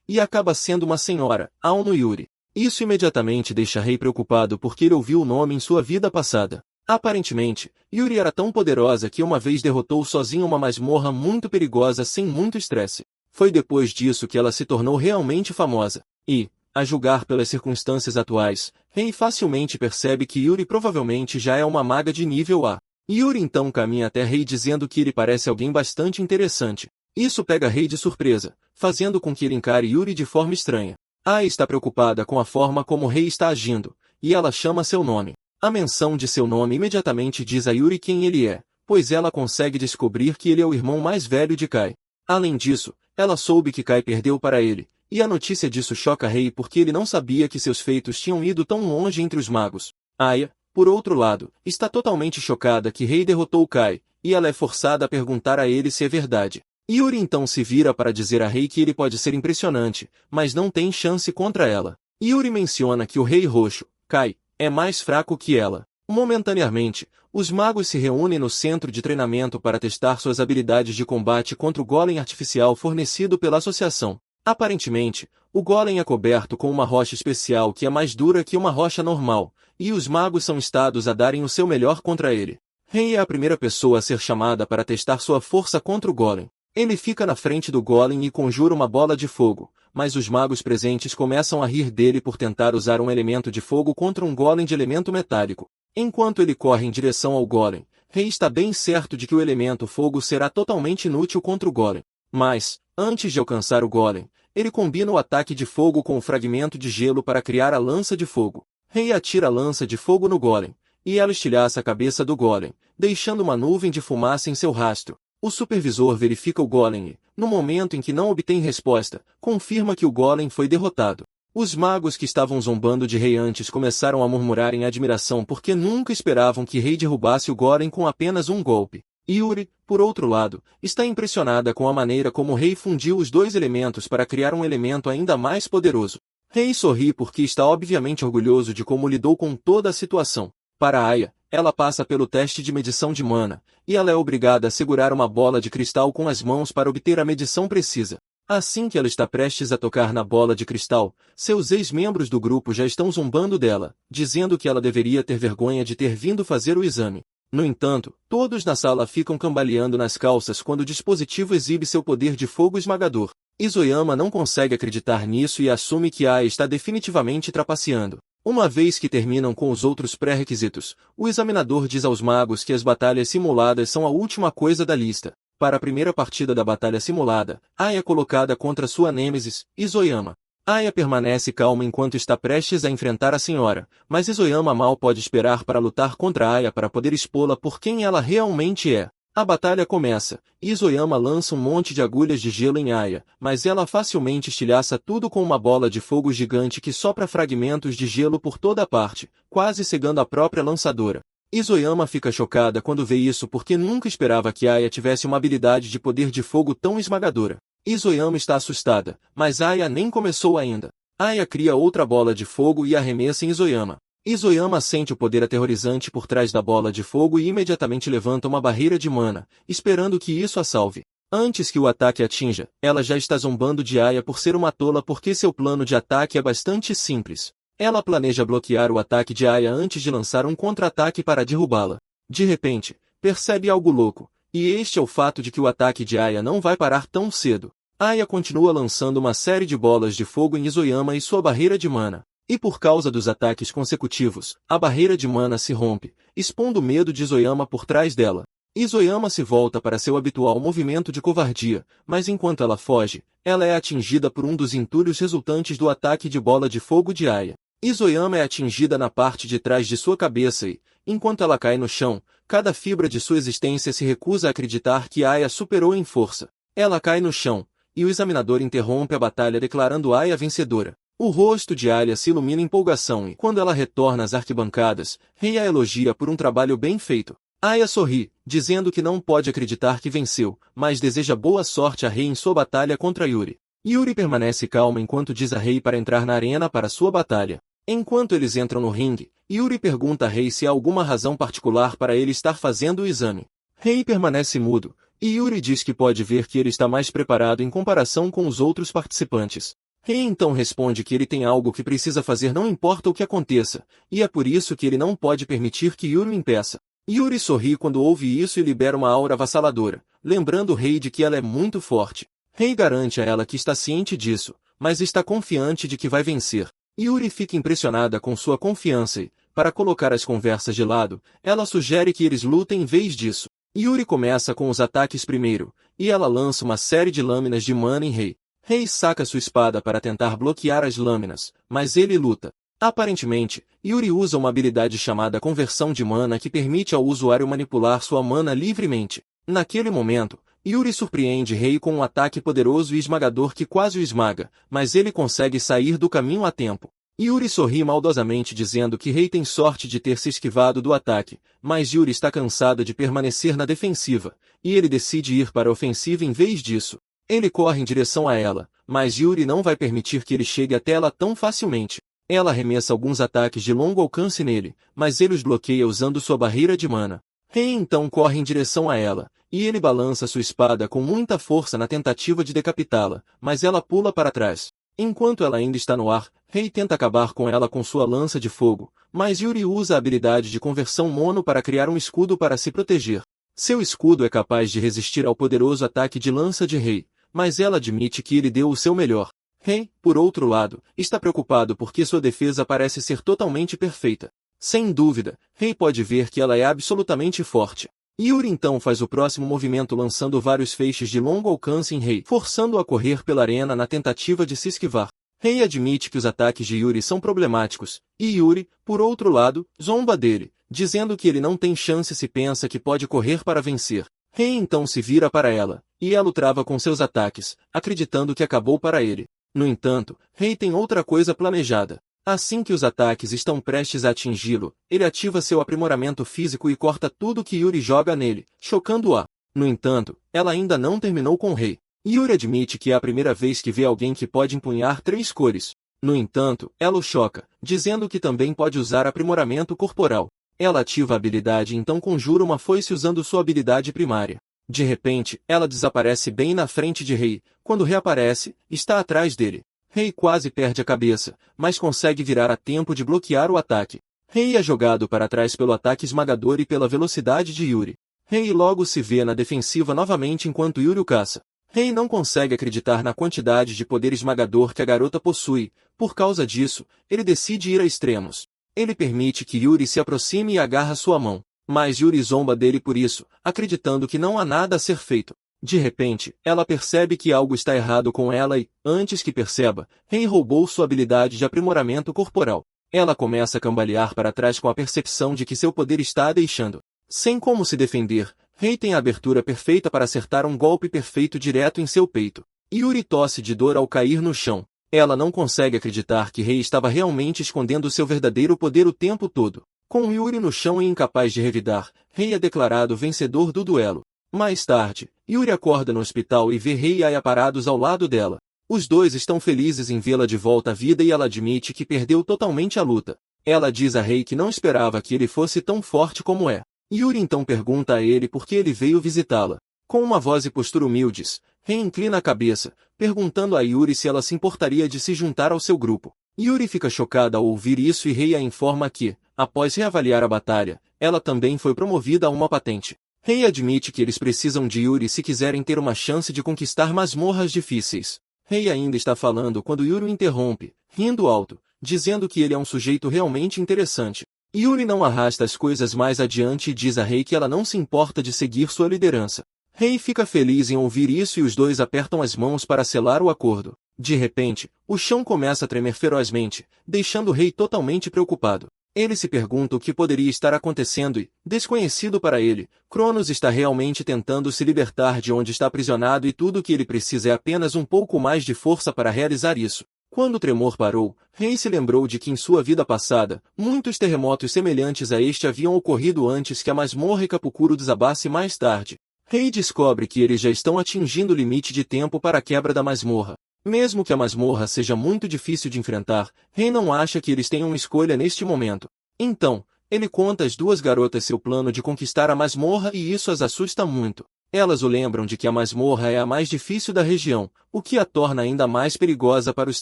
e acaba sendo uma senhora, Aono Yuri. Isso imediatamente deixa Rei preocupado porque ele ouviu o nome em sua vida passada. Aparentemente, Yuri era tão poderosa que uma vez derrotou sozinha uma masmorra muito perigosa sem muito estresse. Foi depois disso que ela se tornou realmente famosa. E, a julgar pelas circunstâncias atuais, Rei facilmente percebe que Yuri provavelmente já é uma maga de nível A. Yuri então caminha até Rei dizendo que ele parece alguém bastante interessante. Isso pega Rei de surpresa, fazendo com que ele encare Yuri de forma estranha. Ai está preocupada com a forma como Rei está agindo, e ela chama seu nome. A menção de seu nome imediatamente diz a Yuri quem ele é, pois ela consegue descobrir que ele é o irmão mais velho de Kai. Além disso, ela soube que Kai perdeu para ele, e a notícia disso choca Rei porque ele não sabia que seus feitos tinham ido tão longe entre os magos. Aya, por outro lado, está totalmente chocada que Rei derrotou Kai, e ela é forçada a perguntar a ele se é verdade. Yuri então se vira para dizer a Rei que ele pode ser impressionante, mas não tem chance contra ela. Yuri menciona que o Rei Roxo, Kai, é mais fraco que ela. Momentaneamente, os magos se reúnem no centro de treinamento para testar suas habilidades de combate contra o golem artificial fornecido pela associação. Aparentemente, o golem é coberto com uma rocha especial que é mais dura que uma rocha normal, e os magos são instados a darem o seu melhor contra ele. Rei é a primeira pessoa a ser chamada para testar sua força contra o golem. Ele fica na frente do golem e conjura uma bola de fogo, mas os magos presentes começam a rir dele por tentar usar um elemento de fogo contra um golem de elemento metálico. Enquanto ele corre em direção ao golem, Rei está bem certo de que o elemento fogo será totalmente inútil contra o golem. Mas, antes de alcançar o golem, ele combina o ataque de fogo com o fragmento de gelo para criar a lança de fogo. Rei atira a lança de fogo no golem, e ela estilhaça a cabeça do golem, deixando uma nuvem de fumaça em seu rastro. O supervisor verifica o golem e, no momento em que não obtém resposta, confirma que o golem foi derrotado. Os magos que estavam zombando de Rei antes começaram a murmurar em admiração porque nunca esperavam que Rei derrubasse o golem com apenas um golpe. Yuri, por outro lado, está impressionada com a maneira como o Rei fundiu os dois elementos para criar um elemento ainda mais poderoso. Rei sorri porque está obviamente orgulhoso de como lidou com toda a situação. Para Aya, ela passa pelo teste de medição de mana, e ela é obrigada a segurar uma bola de cristal com as mãos para obter a medição precisa. Assim que ela está prestes a tocar na bola de cristal, seus ex-membros do grupo já estão zombando dela, dizendo que ela deveria ter vergonha de ter vindo fazer o exame. No entanto, todos na sala ficam cambaleando nas calças quando o dispositivo exibe seu poder de fogo esmagador. Isoyama não consegue acreditar nisso e assume que Aya está definitivamente trapaceando. Uma vez que terminam com os outros pré-requisitos, o examinador diz aos magos que as batalhas simuladas são a última coisa da lista. Para a primeira partida da batalha simulada, Aya é colocada contra sua nêmesis, Isoyama. Aya permanece calma enquanto está prestes a enfrentar a senhora, mas Isoyama mal pode esperar para lutar contra Aya para poder expô-la por quem ela realmente é. A batalha começa, e Isoyama lança um monte de agulhas de gelo em Aya, mas ela facilmente estilhaça tudo com uma bola de fogo gigante que sopra fragmentos de gelo por toda a parte, quase cegando a própria lançadora. Isoyama fica chocada quando vê isso porque nunca esperava que Aya tivesse uma habilidade de poder de fogo tão esmagadora. Isoyama está assustada, mas Aya nem começou ainda. Aya cria outra bola de fogo e arremessa em Isoyama. Isoyama sente o poder aterrorizante por trás da bola de fogo e imediatamente levanta uma barreira de mana, esperando que isso a salve. Antes que o ataque atinja, ela já está zombando de Aya por ser uma tola porque seu plano de ataque é bastante simples. Ela planeja bloquear o ataque de Aya antes de lançar um contra-ataque para derrubá-la. De repente, percebe algo louco, e este é o fato de que o ataque de Aya não vai parar tão cedo. Aya continua lançando uma série de bolas de fogo em Isoyama e sua barreira de mana. E por causa dos ataques consecutivos, a barreira de mana se rompe, expondo o medo de Isoyama por trás dela. Isoyama se volta para seu habitual movimento de covardia, mas enquanto ela foge, ela é atingida por um dos entulhos resultantes do ataque de bola de fogo de Aya. Isoyama é atingida na parte de trás de sua cabeça e, enquanto ela cai no chão, cada fibra de sua existência se recusa a acreditar que Aya superou em força. Ela cai no chão, e o examinador interrompe a batalha declarando Aya vencedora. O rosto de Aya se ilumina em empolgação e, quando ela retorna às arquibancadas, Rei a elogia por um trabalho bem feito. Aya sorri, dizendo que não pode acreditar que venceu, mas deseja boa sorte a Rei em sua batalha contra Yuri. Yuri permanece calma enquanto diz a Rei para entrar na arena para sua batalha. Enquanto eles entram no ringue, Yuri pergunta a Rei se há alguma razão particular para ele estar fazendo o exame. Rei permanece mudo, e Yuri diz que pode ver que ele está mais preparado em comparação com os outros participantes. Rei então responde que ele tem algo que precisa fazer não importa o que aconteça, e é por isso que ele não pode permitir que Yuri o impeça. Yuri sorri quando ouve isso e libera uma aura avassaladora, lembrando o Rei de que ela é muito forte. Rei garante a ela que está ciente disso, mas está confiante de que vai vencer. Yuri fica impressionada com sua confiança e, para colocar as conversas de lado, ela sugere que eles lutem em vez disso. Yuri começa com os ataques primeiro, e ela lança uma série de lâminas de mana em Rei. Rei saca sua espada para tentar bloquear as lâminas, mas ele luta. Aparentemente, Yuri usa uma habilidade chamada Conversão de Mana que permite ao usuário manipular sua mana livremente. Naquele momento, Yuri surpreende Rei com um ataque poderoso e esmagador que quase o esmaga, mas ele consegue sair do caminho a tempo. Yuri sorri maldosamente dizendo que Rei tem sorte de ter se esquivado do ataque, mas Yuri está cansada de permanecer na defensiva, e ele decide ir para a ofensiva em vez disso. Ele corre em direção a ela, mas Yuri não vai permitir que ele chegue até ela tão facilmente. Ela arremessa alguns ataques de longo alcance nele, mas ele os bloqueia usando sua barreira de mana. Rei então corre em direção a ela, e ele balança sua espada com muita força na tentativa de decapitá-la, mas ela pula para trás. Enquanto ela ainda está no ar, Rei tenta acabar com ela com sua lança de fogo, mas Yuri usa a habilidade de conversão mono para criar um escudo para se proteger. Seu escudo é capaz de resistir ao poderoso ataque de lança de Rei, mas ela admite que ele deu o seu melhor. Rei, por outro lado, está preocupado porque sua defesa parece ser totalmente perfeita. Sem dúvida, Rei pode ver que ela é absolutamente forte. Yuri então faz o próximo movimento lançando vários feixes de longo alcance em Rei, forçando-o a correr pela arena na tentativa de se esquivar. Rei admite que os ataques de Yuri são problemáticos, e Yuri, por outro lado, zomba dele, dizendo que ele não tem chance se pensa que pode correr para vencer. Rei então se vira para ela, e ela o trava com seus ataques, acreditando que acabou para ele. No entanto, Rei tem outra coisa planejada. Assim que os ataques estão prestes a atingi-lo, ele ativa seu aprimoramento físico e corta tudo que Yuri joga nele, chocando-a. No entanto, ela ainda não terminou com o Rei. Yuri admite que é a primeira vez que vê alguém que pode empunhar 3 cores. No entanto, ela o choca, dizendo que também pode usar aprimoramento corporal. Ela ativa a habilidade e então conjura uma foice usando sua habilidade primária. De repente, ela desaparece bem na frente de Rei. Quando reaparece, está atrás dele. Rei quase perde a cabeça, mas consegue virar a tempo de bloquear o ataque. Rei é jogado para trás pelo ataque esmagador e pela velocidade de Yuri. Rei logo se vê na defensiva novamente enquanto Yuri o caça. Rei não consegue acreditar na quantidade de poder esmagador que a garota possui. Por causa disso, ele decide ir a extremos. Ele permite que Yuri se aproxime e agarra sua mão. Mas Yuri zomba dele por isso, acreditando que não há nada a ser feito. De repente, ela percebe que algo está errado com ela e, antes que perceba, Rei roubou sua habilidade de aprimoramento corporal. Ela começa a cambalear para trás com a percepção de que seu poder está a deixando. Sem como se defender, Rei tem a abertura perfeita para acertar um golpe perfeito direto em seu peito. Yuri tosse de dor ao cair no chão. Ela não consegue acreditar que Rei estava realmente escondendo seu verdadeiro poder o tempo todo. Com Yuri no chão e incapaz de revidar, Rei é declarado vencedor do duelo. Mais tarde, Yuri acorda no hospital e vê Rei e Aya parados ao lado dela. Os dois estão felizes em vê-la de volta à vida e ela admite que perdeu totalmente a luta. Ela diz a Rei que não esperava que ele fosse tão forte como é. Yuri então pergunta a ele por que ele veio visitá-la. Com uma voz e postura humildes, Rei inclina a cabeça, perguntando a Yuri se ela se importaria de se juntar ao seu grupo. Yuri fica chocada ao ouvir isso e Rei a informa que, após reavaliar a batalha, ela também foi promovida a uma patente. Rei admite que eles precisam de Yuri se quiserem ter uma chance de conquistar masmorras difíceis. Rei ainda está falando quando Yuri o interrompe, rindo alto, dizendo que ele é um sujeito realmente interessante. Yuri não arrasta as coisas mais adiante e diz a Rei que ela não se importa de seguir sua liderança. Rei fica feliz em ouvir isso e os dois apertam as mãos para selar o acordo. De repente, o chão começa a tremer ferozmente, deixando o Rei totalmente preocupado. Ele se pergunta o que poderia estar acontecendo e, desconhecido para ele, Cronos está realmente tentando se libertar de onde está aprisionado e tudo o que ele precisa é apenas um pouco mais de força para realizar isso. Quando o tremor parou, Rei se lembrou de que em sua vida passada, muitos terremotos semelhantes a este haviam ocorrido antes que a masmorra Ikapukuro desabasse mais tarde. Rei descobre que eles já estão atingindo o limite de tempo para a quebra da masmorra. Mesmo que a masmorra seja muito difícil de enfrentar, Rei não acha que eles tenham escolha neste momento. Então, ele conta às duas garotas seu plano de conquistar a masmorra e isso as assusta muito. Elas o lembram de que a masmorra é a mais difícil da região, o que a torna ainda mais perigosa para os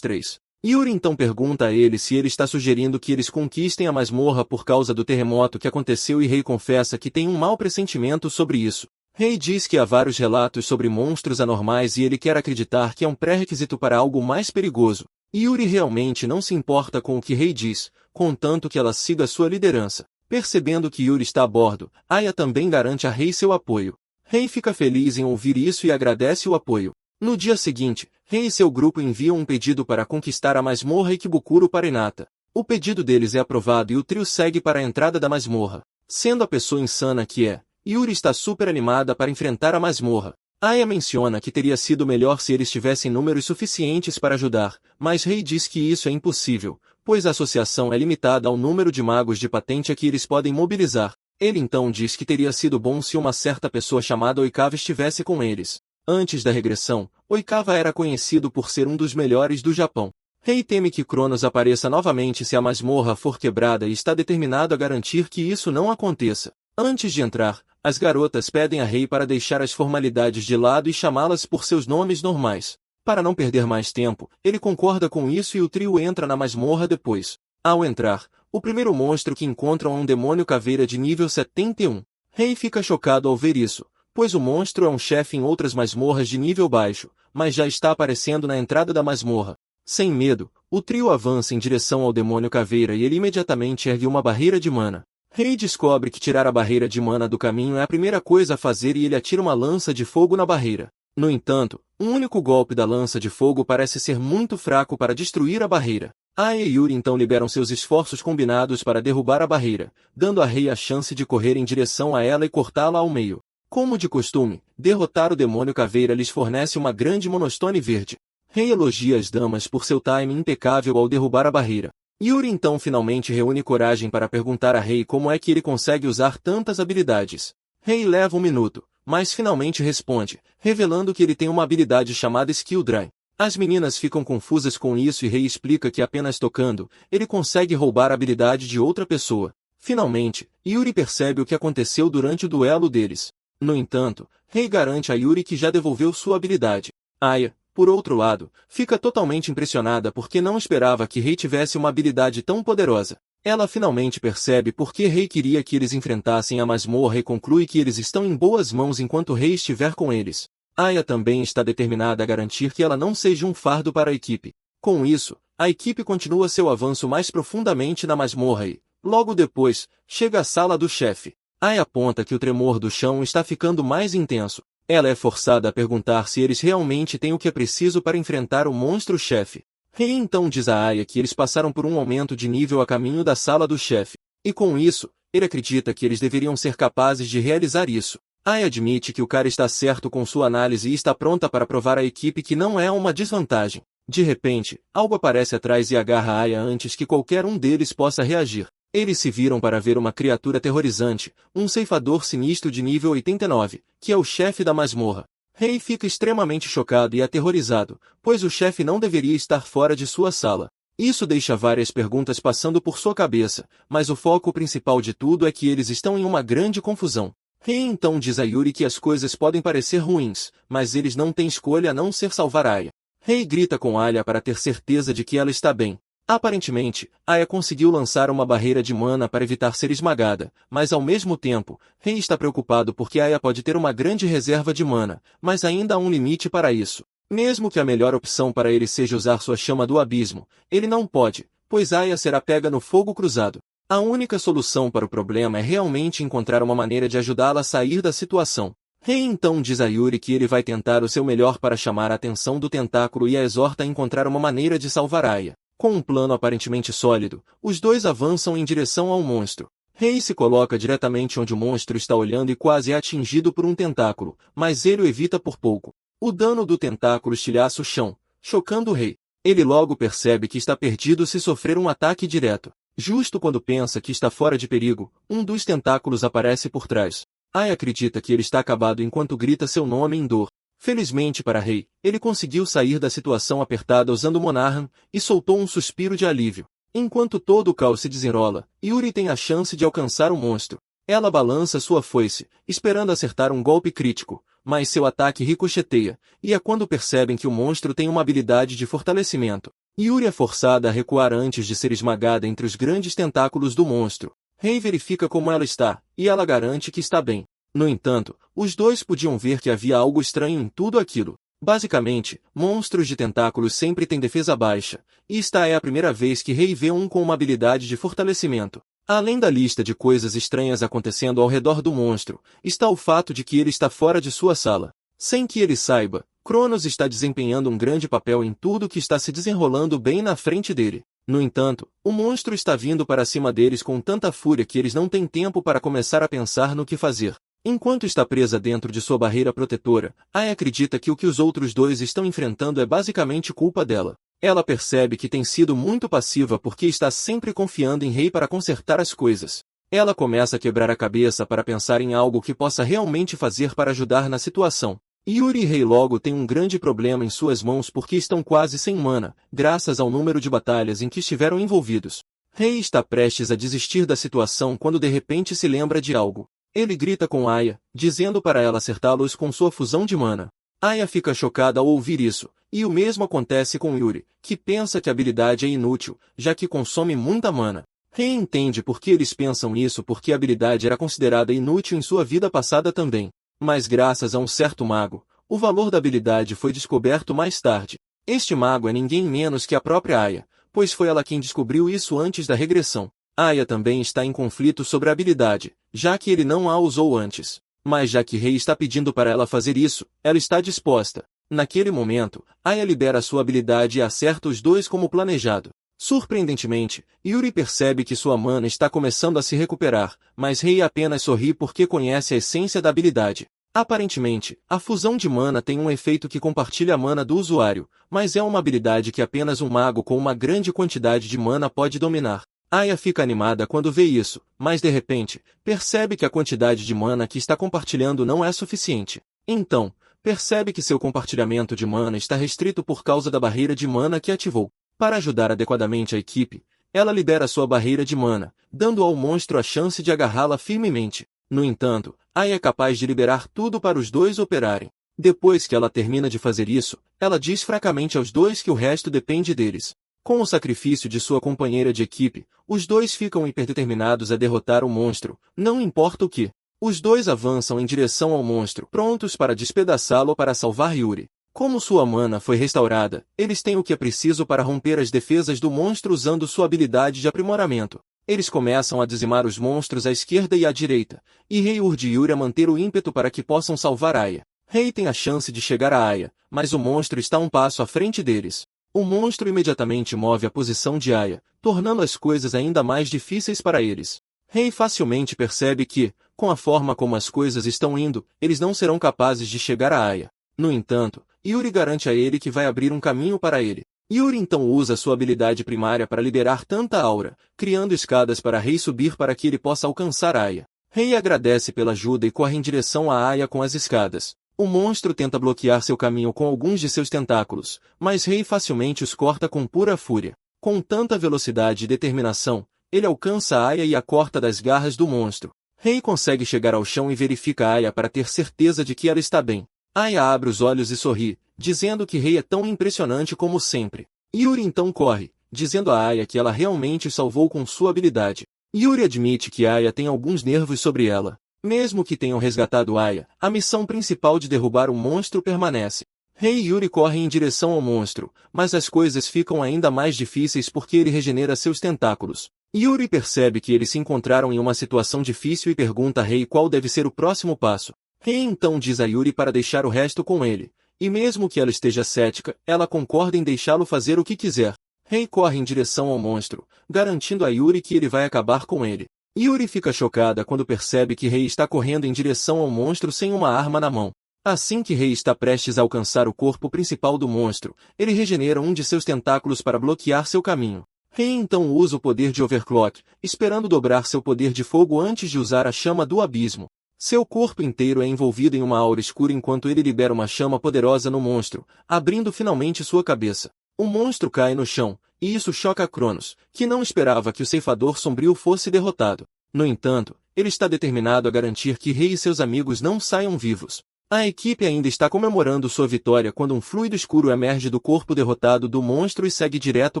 três. Yuri então pergunta a ele se ele está sugerindo que eles conquistem a masmorra por causa do terremoto que aconteceu e Rei confessa que tem um mau pressentimento sobre isso. Rei diz que há vários relatos sobre monstros anormais e ele quer acreditar que é um pré-requisito para algo mais perigoso. Yuri realmente não se importa com o que Rei diz, contanto que ela siga sua liderança. Percebendo que Yuri está a bordo, Aya também garante a Rei seu apoio. Rei fica feliz em ouvir isso e agradece o apoio. No dia seguinte, Rei e seu grupo enviam um pedido para conquistar a masmorra Ikebukuro para Hinata. O pedido deles é aprovado e o trio segue para a entrada da masmorra. Sendo a pessoa insana que é, Yuri está super animada para enfrentar a masmorra. Aya menciona que teria sido melhor se eles tivessem números suficientes para ajudar, mas Rei diz que isso é impossível, pois a associação é limitada ao número de magos de patente a que eles podem mobilizar. Ele então diz que teria sido bom se uma certa pessoa chamada Oikawa estivesse com eles. Antes da regressão, Oikawa era conhecido por ser um dos melhores do Japão. Rei teme que Cronos apareça novamente se a masmorra for quebrada e está determinado a garantir que isso não aconteça. Antes de entrar, as garotas pedem a Rei para deixar as formalidades de lado e chamá-las por seus nomes normais. Para não perder mais tempo, ele concorda com isso e o trio entra na masmorra depois. Ao entrar, o primeiro monstro que encontram é um demônio caveira de nível 71. Rei fica chocado ao ver isso, pois o monstro é um chefe em outras masmorras de nível baixo, mas já está aparecendo na entrada da masmorra. Sem medo, o trio avança em direção ao demônio caveira e ele imediatamente ergue uma barreira de mana. Rei descobre que tirar a barreira de mana do caminho é a primeira coisa a fazer e ele atira uma lança de fogo na barreira. No entanto, um único golpe da lança de fogo parece ser muito fraco para destruir a barreira. Aya e Yuri então liberam seus esforços combinados para derrubar a barreira, dando a Rei a chance de correr em direção a ela e cortá-la ao meio. Como de costume, derrotar o demônio caveira lhes fornece uma grande monostone verde. Rei elogia as damas por seu timing impecável ao derrubar a barreira. Yuri então finalmente reúne coragem para perguntar a Rei como é que ele consegue usar tantas habilidades. Rei leva um minuto, mas finalmente responde, revelando que ele tem uma habilidade chamada Skill Drain. As meninas ficam confusas com isso e Rei explica que apenas tocando, ele consegue roubar a habilidade de outra pessoa. Finalmente, Yuri percebe o que aconteceu durante o duelo deles. No entanto, Rei garante a Yuri que já devolveu sua habilidade. Aya, por outro lado, fica totalmente impressionada porque não esperava que Rei tivesse uma habilidade tão poderosa. Ela finalmente percebe por que Rei queria que eles enfrentassem a masmorra e conclui que eles estão em boas mãos enquanto Rei estiver com eles. Aya também está determinada a garantir que ela não seja um fardo para a equipe. Com isso, a equipe continua seu avanço mais profundamente na masmorra e, logo depois, chega à sala do chefe. Aya aponta que o tremor do chão está ficando mais intenso. Ela é forçada a perguntar se eles realmente têm o que é preciso para enfrentar o monstro-chefe. Rei então diz a Aya que eles passaram por um aumento de nível a caminho da sala do chefe. E com isso, ele acredita que eles deveriam ser capazes de realizar isso. Aya admite que o cara está certo com sua análise e está pronta para provar à equipe que não é uma desvantagem. De repente, algo aparece atrás e agarra Aya antes que qualquer um deles possa reagir. Eles se viram para ver uma criatura aterrorizante, um ceifador sinistro de nível 89, que é o chefe da masmorra. Rei fica extremamente chocado e aterrorizado, pois o chefe não deveria estar fora de sua sala. Isso deixa várias perguntas passando por sua cabeça, mas o foco principal de tudo é que eles estão em uma grande confusão. Rei então diz a Yuri que as coisas podem parecer ruins, mas eles não têm escolha a não ser salvar Aya. Rei grita com Aya para ter certeza de que ela está bem. Aparentemente, Aya conseguiu lançar uma barreira de mana para evitar ser esmagada, mas ao mesmo tempo, Rei está preocupado porque Aya pode ter uma grande reserva de mana, mas ainda há um limite para isso. Mesmo que a melhor opção para ele seja usar sua chama do abismo, ele não pode, pois Aya será pega no fogo cruzado. A única solução para o problema é realmente encontrar uma maneira de ajudá-la a sair da situação. Rei então diz a Yuri que ele vai tentar o seu melhor para chamar a atenção do tentáculo e a exorta a encontrar uma maneira de salvar Aya. Com um plano aparentemente sólido, os dois avançam em direção ao monstro. Rei se coloca diretamente onde o monstro está olhando e quase é atingido por um tentáculo, mas ele o evita por pouco. O dano do tentáculo estilhaça o chão, chocando o rei. Ele logo percebe que está perdido se sofrer um ataque direto. Justo quando pensa que está fora de perigo, um dos tentáculos aparece por trás. Aya acredita que ele está acabado enquanto grita seu nome em dor. Felizmente para Rei, ele conseguiu sair da situação apertada usando Monarhan, e soltou um suspiro de alívio. Enquanto todo o caos se desenrola, Yuri tem a chance de alcançar o monstro. Ela balança sua foice, esperando acertar um golpe crítico, mas seu ataque ricocheteia, e é quando percebem que o monstro tem uma habilidade de fortalecimento. Yuri é forçada a recuar antes de ser esmagada entre os grandes tentáculos do monstro. Rei verifica como ela está, e ela garante que está bem. No entanto, os dois podiam ver que havia algo estranho em tudo aquilo. Basicamente, monstros de tentáculos sempre têm defesa baixa, e esta é a primeira vez que Rei vê um com uma habilidade de fortalecimento. Além da lista de coisas estranhas acontecendo ao redor do monstro, está o fato de que ele está fora de sua sala. Sem que ele saiba, Cronos está desempenhando um grande papel em tudo que está se desenrolando bem na frente dele. No entanto, o monstro está vindo para cima deles com tanta fúria que eles não têm tempo para começar a pensar no que fazer. Enquanto está presa dentro de sua barreira protetora, Ai acredita que o que os outros dois estão enfrentando é basicamente culpa dela. Ela percebe que tem sido muito passiva porque está sempre confiando em Rei para consertar as coisas. Ela começa a quebrar a cabeça para pensar em algo que possa realmente fazer para ajudar na situação. Yuri e Rei logo têm um grande problema em suas mãos porque estão quase sem mana, graças ao número de batalhas em que estiveram envolvidos. Rei está prestes a desistir da situação quando de repente se lembra de algo. Ele grita com Aya, dizendo para ela acertá-los com sua fusão de mana. Aya fica chocada ao ouvir isso, e o mesmo acontece com Yuri, que pensa que a habilidade é inútil, já que consome muita mana. Rei entende por que eles pensam isso porque a habilidade era considerada inútil em sua vida passada também. Mas graças a um certo mago, o valor da habilidade foi descoberto mais tarde. Este mago é ninguém menos que a própria Aya, pois foi ela quem descobriu isso antes da regressão. Aya também está em conflito sobre a habilidade, já que ele não a usou antes. Mas já que Rei está pedindo para ela fazer isso, ela está disposta. Naquele momento, Aya libera sua habilidade e acerta os dois como planejado. Surpreendentemente, Yuri percebe que sua mana está começando a se recuperar, mas Rei apenas sorri porque conhece a essência da habilidade. Aparentemente, a fusão de mana tem um efeito que compartilha a mana do usuário, mas é uma habilidade que apenas um mago com uma grande quantidade de mana pode dominar. Aya fica animada quando vê isso, mas de repente, percebe que a quantidade de mana que está compartilhando não é suficiente. Então, percebe que seu compartilhamento de mana está restrito por causa da barreira de mana que ativou. Para ajudar adequadamente a equipe, ela libera sua barreira de mana, dando ao monstro a chance de agarrá-la firmemente. No entanto, Aya é capaz de liberar tudo para os dois operarem. Depois que ela termina de fazer isso, ela diz fracamente aos dois que o resto depende deles. Com o sacrifício de sua companheira de equipe, os dois ficam hiperdeterminados a derrotar o monstro, não importa o que. Os dois avançam em direção ao monstro, prontos para despedaçá-lo ou para salvar Yuri. Como sua mana foi restaurada, eles têm o que é preciso para romper as defesas do monstro usando sua habilidade de aprimoramento. Eles começam a dizimar os monstros à esquerda e à direita, e Rei urge Yuri a manter o ímpeto para que possam salvar Aya. Rei tem a chance de chegar a Aya, mas o monstro está um passo à frente deles. O monstro imediatamente move a posição de Aya, tornando as coisas ainda mais difíceis para eles. Rei facilmente percebe que, com a forma como as coisas estão indo, eles não serão capazes de chegar a Aya. No entanto, Yuri garante a ele que vai abrir um caminho para ele. Yuri então usa sua habilidade primária para liberar tanta aura, criando escadas para Rei subir para que ele possa alcançar Aya. Rei agradece pela ajuda e corre em direção a Aya com as escadas. O monstro tenta bloquear seu caminho com alguns de seus tentáculos, mas Rei facilmente os corta com pura fúria. Com tanta velocidade e determinação, ele alcança Aya e a corta das garras do monstro. Rei consegue chegar ao chão e verifica Aya para ter certeza de que ela está bem. Aya abre os olhos e sorri, dizendo que Rei é tão impressionante como sempre. Yuri então corre, dizendo a Aya que ela realmente o salvou com sua habilidade. Yuri admite que Aya tem alguns nervos sobre ela. Mesmo que tenham resgatado Aya, a missão principal de derrubar o monstro permanece. Rei e Yuri correm em direção ao monstro, mas as coisas ficam ainda mais difíceis porque ele regenera seus tentáculos. Yuri percebe que eles se encontraram em uma situação difícil e pergunta a Rei qual deve ser o próximo passo. Rei então diz a Yuri para deixar o resto com ele, e mesmo que ela esteja cética, ela concorda em deixá-lo fazer o que quiser. Rei corre em direção ao monstro, garantindo a Yuri que ele vai acabar com ele. Yuri fica chocada quando percebe que Rei está correndo em direção ao monstro sem uma arma na mão. Assim que Rei está prestes a alcançar o corpo principal do monstro, ele regenera um de seus tentáculos para bloquear seu caminho. Rei então usa o poder de Overclock, esperando dobrar seu poder de fogo antes de usar a chama do abismo. Seu corpo inteiro é envolvido em uma aura escura enquanto ele libera uma chama poderosa no monstro, abrindo finalmente sua cabeça. O monstro cai no chão, e isso choca Cronos, que não esperava que o ceifador sombrio fosse derrotado. No entanto, ele está determinado a garantir que Rei e seus amigos não saiam vivos. A equipe ainda está comemorando sua vitória quando um fluido escuro emerge do corpo derrotado do monstro e segue direto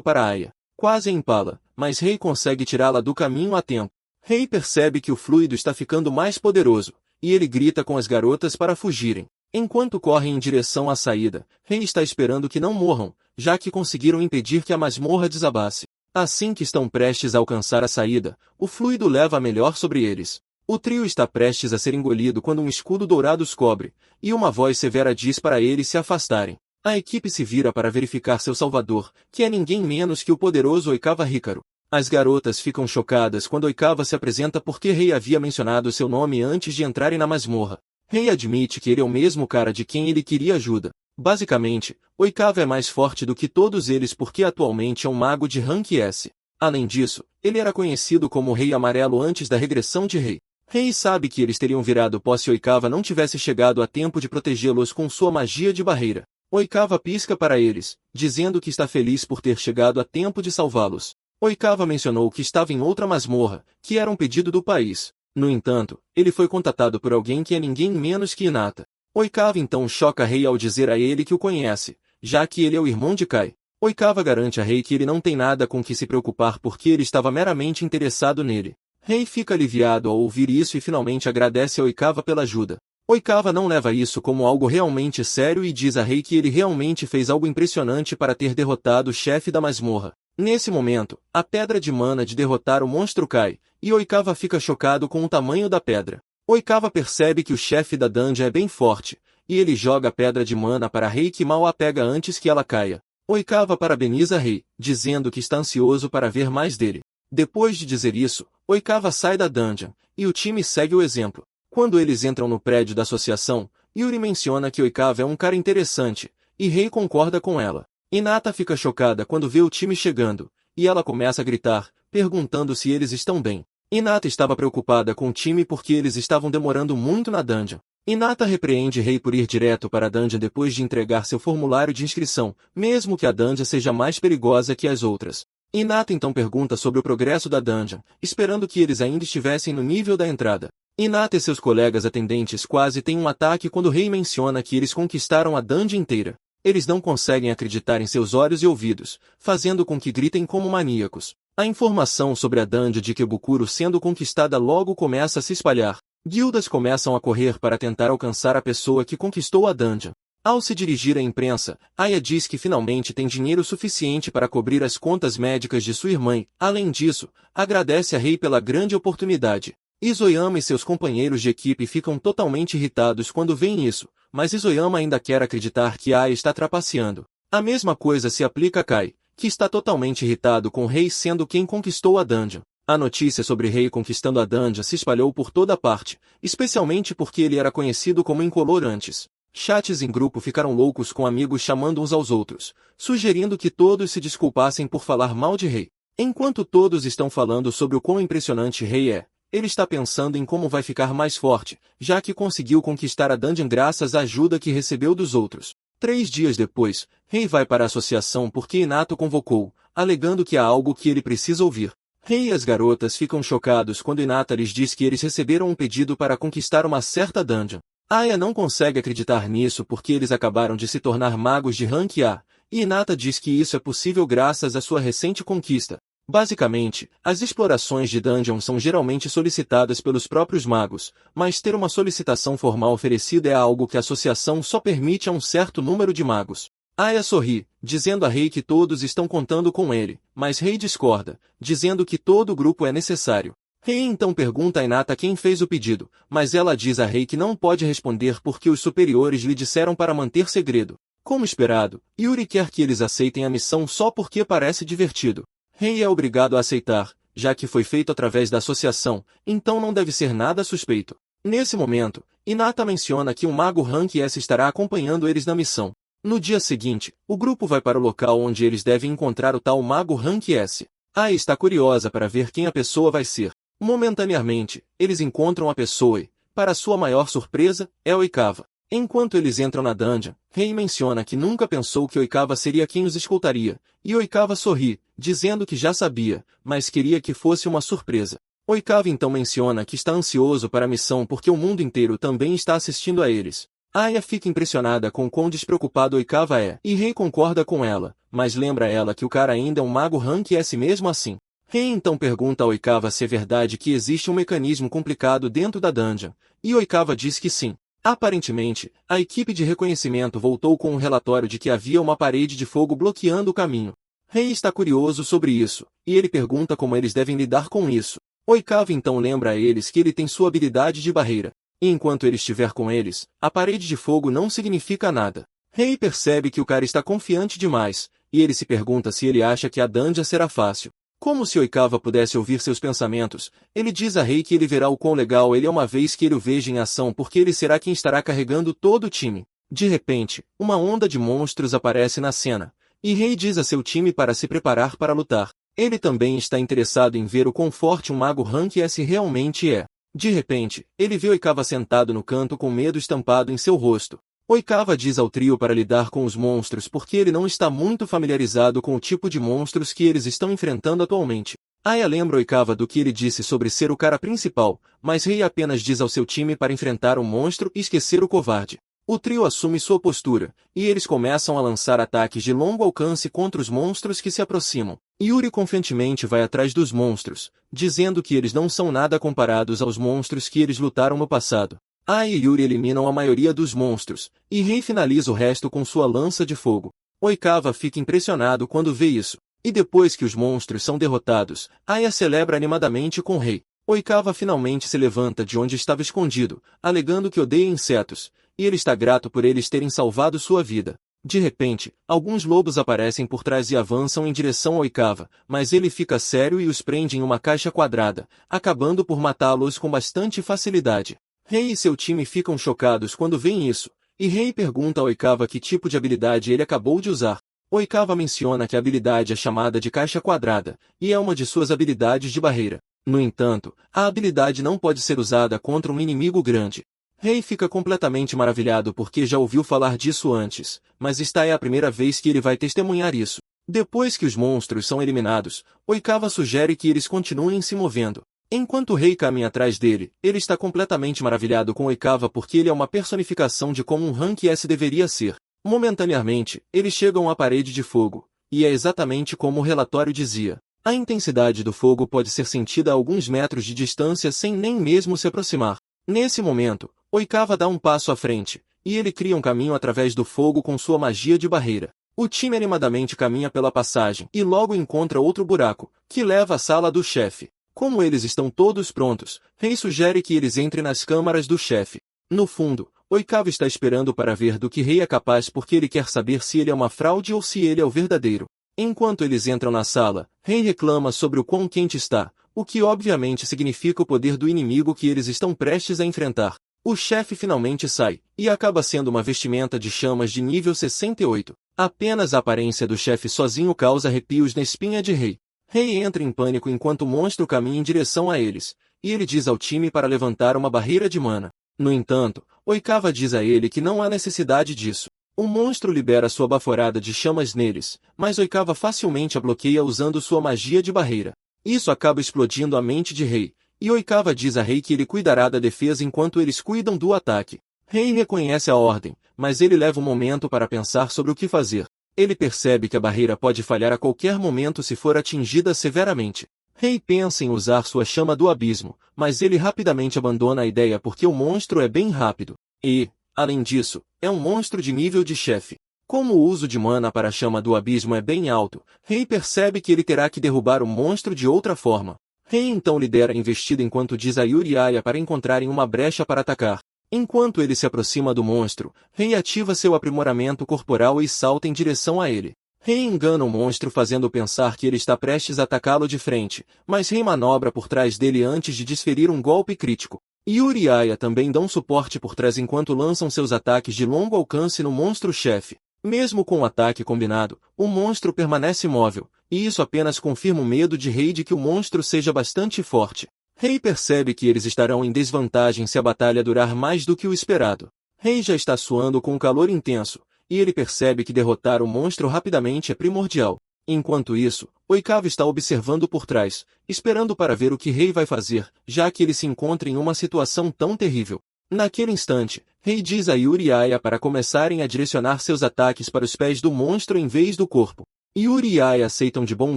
para Aya. Quase a empala, mas Rei consegue tirá-la do caminho a tempo. Rei percebe que o fluido está ficando mais poderoso, e ele grita com as garotas para fugirem. Enquanto correm em direção à saída, Rei está esperando que não morram, já que conseguiram impedir que a masmorra desabasse. Assim que estão prestes a alcançar a saída, o fluido leva a melhor sobre eles. O trio está prestes a ser engolido quando um escudo dourado os cobre, e uma voz severa diz para eles se afastarem. A equipe se vira para verificar seu salvador, que é ninguém menos que o poderoso Oikawa Hikaru. As garotas ficam chocadas quando Oikawa se apresenta porque Rei havia mencionado seu nome antes de entrarem na masmorra. Rei admite que ele é o mesmo cara de quem ele queria ajuda. Basicamente, Oikawa é mais forte do que todos eles porque atualmente é um mago de rank S. Além disso, ele era conhecido como Rei Amarelo antes da regressão de Rei. Rei sabe que eles teriam virado pó se Oikawa não tivesse chegado a tempo de protegê-los com sua magia de barreira. Oikawa pisca para eles, dizendo que está feliz por ter chegado a tempo de salvá-los. Oikawa mencionou que estava em outra masmorra, que era um pedido do país. No entanto, ele foi contatado por alguém que é ninguém menos que Hinata. Oikawa então choca Rei ao dizer a ele que o conhece, já que ele é o irmão de Kai. Oikawa garante a Rei que ele não tem nada com que se preocupar porque ele estava meramente interessado nele. Rei fica aliviado ao ouvir isso e finalmente agradece a Oikawa pela ajuda. Oikawa não leva isso como algo realmente sério e diz a Rei que ele realmente fez algo impressionante para ter derrotado o chefe da masmorra. Nesse momento, a pedra de mana de derrotar o monstro cai, e Oikawa fica chocado com o tamanho da pedra. Oikawa percebe que o chefe da dungeon é bem forte, e ele joga a pedra de mana para Rei que mal a pega antes que ela caia. Oikawa parabeniza Rei, dizendo que está ansioso para ver mais dele. Depois de dizer isso, Oikawa sai da dungeon, e o time segue o exemplo. Quando eles entram no prédio da associação, Yuri menciona que Oikawa é um cara interessante, e Rei concorda com ela. Hinata fica chocada quando vê o time chegando, e ela começa a gritar, perguntando se eles estão bem. Hinata estava preocupada com o time porque eles estavam demorando muito na dungeon. Hinata repreende Rei por ir direto para a dungeon depois de entregar seu formulário de inscrição, mesmo que a dungeon seja mais perigosa que as outras. Hinata então pergunta sobre o progresso da dungeon, esperando que eles ainda estivessem no nível da entrada. Hinata e seus colegas atendentes quase têm um ataque quando Rei menciona que eles conquistaram a dungeon inteira. Eles não conseguem acreditar em seus olhos e ouvidos, fazendo com que gritem como maníacos. A informação sobre a dungeon de Kebukuro sendo conquistada logo começa a se espalhar. Guildas começam a correr para tentar alcançar a pessoa que conquistou a dungeon. Ao se dirigir à imprensa, Aya diz que finalmente tem dinheiro suficiente para cobrir as contas médicas de sua irmã. Além disso, agradece a Rei pela grande oportunidade. Izoyama e seus companheiros de equipe ficam totalmente irritados quando veem isso, mas Izoyama ainda quer acreditar que Aya está trapaceando. A mesma coisa se aplica a Kai, que está totalmente irritado com Rei sendo quem conquistou a dungeon. A notícia sobre Rei conquistando a dungeon se espalhou por toda parte, especialmente porque ele era conhecido como incolor antes. Chats em grupo ficaram loucos com amigos chamando uns aos outros, sugerindo que todos se desculpassem por falar mal de Rei. Enquanto todos estão falando sobre o quão impressionante Rei é, ele está pensando em como vai ficar mais forte, já que conseguiu conquistar a dungeon graças à ajuda que recebeu dos outros. 3 dias depois, Rei vai para a associação porque Inato convocou, alegando que há algo que ele precisa ouvir. Rei e as garotas ficam chocados quando Hinata lhes diz que eles receberam um pedido para conquistar uma certa dungeon. Aya não consegue acreditar nisso porque eles acabaram de se tornar magos de rank A, e Hinata diz que isso é possível graças à sua recente conquista. Basicamente, as explorações de dungeon são geralmente solicitadas pelos próprios magos, mas ter uma solicitação formal oferecida é algo que a associação só permite a um certo número de magos. Aya sorri, dizendo a Rei que todos estão contando com ele, mas Rei discorda, dizendo que todo o grupo é necessário. Rei então pergunta a Hinata quem fez o pedido, mas ela diz a Rei que não pode responder porque os superiores lhe disseram para manter segredo. Como esperado, Yuri quer que eles aceitem a missão só porque parece divertido. Rei é obrigado a aceitar, já que foi feito através da associação, então não deve ser nada suspeito. Nesse momento, Hinata menciona que um mago Rank S estará acompanhando eles na missão. No dia seguinte, o grupo vai para o local onde eles devem encontrar o tal mago Rank S. Ai está curiosa para ver quem a pessoa vai ser. Momentaneamente, eles encontram a pessoa e, para sua maior surpresa, é Oikawa. Enquanto eles entram na dungeon, Rei menciona que nunca pensou que Oikawa seria quem os escoltaria, e Oikawa sorri, dizendo que já sabia, mas queria que fosse uma surpresa. Oikawa então menciona que está ansioso para a missão porque o mundo inteiro também está assistindo a eles. Aya fica impressionada com quão despreocupado Oikawa é, e Rei concorda com ela, mas lembra ela que o cara ainda é um mago Rank S mesmo assim. Rei então pergunta a Oikawa se é verdade que existe um mecanismo complicado dentro da dungeon, e Oikawa diz que sim. Aparentemente, a equipe de reconhecimento voltou com um relatório de que havia uma parede de fogo bloqueando o caminho. Rei está curioso sobre isso, e ele pergunta como eles devem lidar com isso. Oikawa então lembra a eles que ele tem sua habilidade de barreira, e enquanto ele estiver com eles, a parede de fogo não significa nada. Rei percebe que o cara está confiante demais, e ele se pergunta se ele acha que a dungeon será fácil. Como se Oikawa pudesse ouvir seus pensamentos, ele diz a Rei que ele verá o quão legal ele é uma vez que ele o veja em ação porque ele será quem estará carregando todo o time. De repente, uma onda de monstros aparece na cena, e Rei diz a seu time para se preparar para lutar. Ele também está interessado em ver o quão forte um mago Rank S realmente é. De repente, ele vê Oikawa sentado no canto com medo estampado em seu rosto. Oikawa diz ao trio para lidar com os monstros porque ele não está muito familiarizado com o tipo de monstros que eles estão enfrentando atualmente. Aya lembra Oikawa do que ele disse sobre ser o cara principal, mas Rei apenas diz ao seu time para enfrentar o monstro e esquecer o covarde. O trio assume sua postura, e eles começam a lançar ataques de longo alcance contra os monstros que se aproximam. Yuri confiantemente vai atrás dos monstros, dizendo que eles não são nada comparados aos monstros que eles lutaram no passado. Ai e Yuri eliminam a maioria dos monstros, e Rei finaliza o resto com sua lança de fogo. Oikawa fica impressionado quando vê isso, e depois que os monstros são derrotados, Aya celebra animadamente com Rei. Oikawa finalmente se levanta de onde estava escondido, alegando que odeia insetos, e ele está grato por eles terem salvado sua vida. De repente, alguns lobos aparecem por trás e avançam em direção a Oikawa, mas ele fica sério e os prende em uma caixa quadrada, acabando por matá-los com bastante facilidade. Rei e seu time ficam chocados quando veem isso, e Rei pergunta a Oikawa que tipo de habilidade ele acabou de usar. Oikawa menciona que a habilidade é chamada de caixa quadrada, e é uma de suas habilidades de barreira. No entanto, a habilidade não pode ser usada contra um inimigo grande. Rei fica completamente maravilhado porque já ouviu falar disso antes, mas esta é a primeira vez que ele vai testemunhar isso. Depois que os monstros são eliminados, Oikawa sugere que eles continuem se movendo. Enquanto o Rei caminha atrás dele, ele está completamente maravilhado com Oikawa porque ele é uma personificação de como um Rank S deveria ser. Momentaneamente, eles chegam à parede de fogo, e é exatamente como o relatório dizia. A intensidade do fogo pode ser sentida a alguns metros de distância sem nem mesmo se aproximar. Nesse momento, Oikawa dá um passo à frente, e ele cria um caminho através do fogo com sua magia de barreira. O time animadamente caminha pela passagem e logo encontra outro buraco, que leva à sala do chefe. Como eles estão todos prontos, Rei sugere que eles entrem nas câmaras do chefe. No fundo, Oikawa está esperando para ver do que Rei é capaz porque ele quer saber se ele é uma fraude ou se ele é o verdadeiro. Enquanto eles entram na sala, Rei reclama sobre o quão quente está, o que obviamente significa o poder do inimigo que eles estão prestes a enfrentar. O chefe finalmente sai, e acaba sendo uma vestimenta de chamas de nível 68. Apenas a aparência do chefe sozinho causa arrepios na espinha de Rei. Rei entra em pânico enquanto o monstro caminha em direção a eles, e ele diz ao time para levantar uma barreira de mana. No entanto, Oikawa diz a ele que não há necessidade disso. O monstro libera sua baforada de chamas neles, mas Oikawa facilmente a bloqueia usando sua magia de barreira. Isso acaba explodindo a mente de Rei, e Oikawa diz a Rei que ele cuidará da defesa enquanto eles cuidam do ataque. Rei reconhece a ordem, mas ele leva um momento para pensar sobre o que fazer. Ele percebe que a barreira pode falhar a qualquer momento se for atingida severamente. Rei pensa em usar sua chama do abismo, mas ele rapidamente abandona a ideia porque o monstro é bem rápido. E, além disso, é um monstro de nível de chefe. Como o uso de mana para a chama do abismo é bem alto, Rei percebe que ele terá que derrubar o monstro de outra forma. Rei então lidera a investida enquanto diz a Yuri e Aya para encontrarem uma brecha para atacar. Enquanto ele se aproxima do monstro, Rei ativa seu aprimoramento corporal e salta em direção a ele. Rei engana o monstro fazendo pensar que ele está prestes a atacá-lo de frente, mas Rei manobra por trás dele antes de desferir um golpe crítico. Yuri e Aya também dão suporte por trás enquanto lançam seus ataques de longo alcance no monstro-chefe. Mesmo com o ataque combinado, o monstro permanece imóvel, e isso apenas confirma o medo de Rei de que o monstro seja bastante forte. Rei percebe que eles estarão em desvantagem se a batalha durar mais do que o esperado. Rei já está suando com um calor intenso, e ele percebe que derrotar o monstro rapidamente é primordial. Enquanto isso, Oikawa está observando por trás, esperando para ver o que Rei vai fazer, já que ele se encontra em uma situação tão terrível. Naquele instante, Rei diz a Yuri e Aya para começarem a direcionar seus ataques para os pés do monstro em vez do corpo. Yuri e Aya aceitam de bom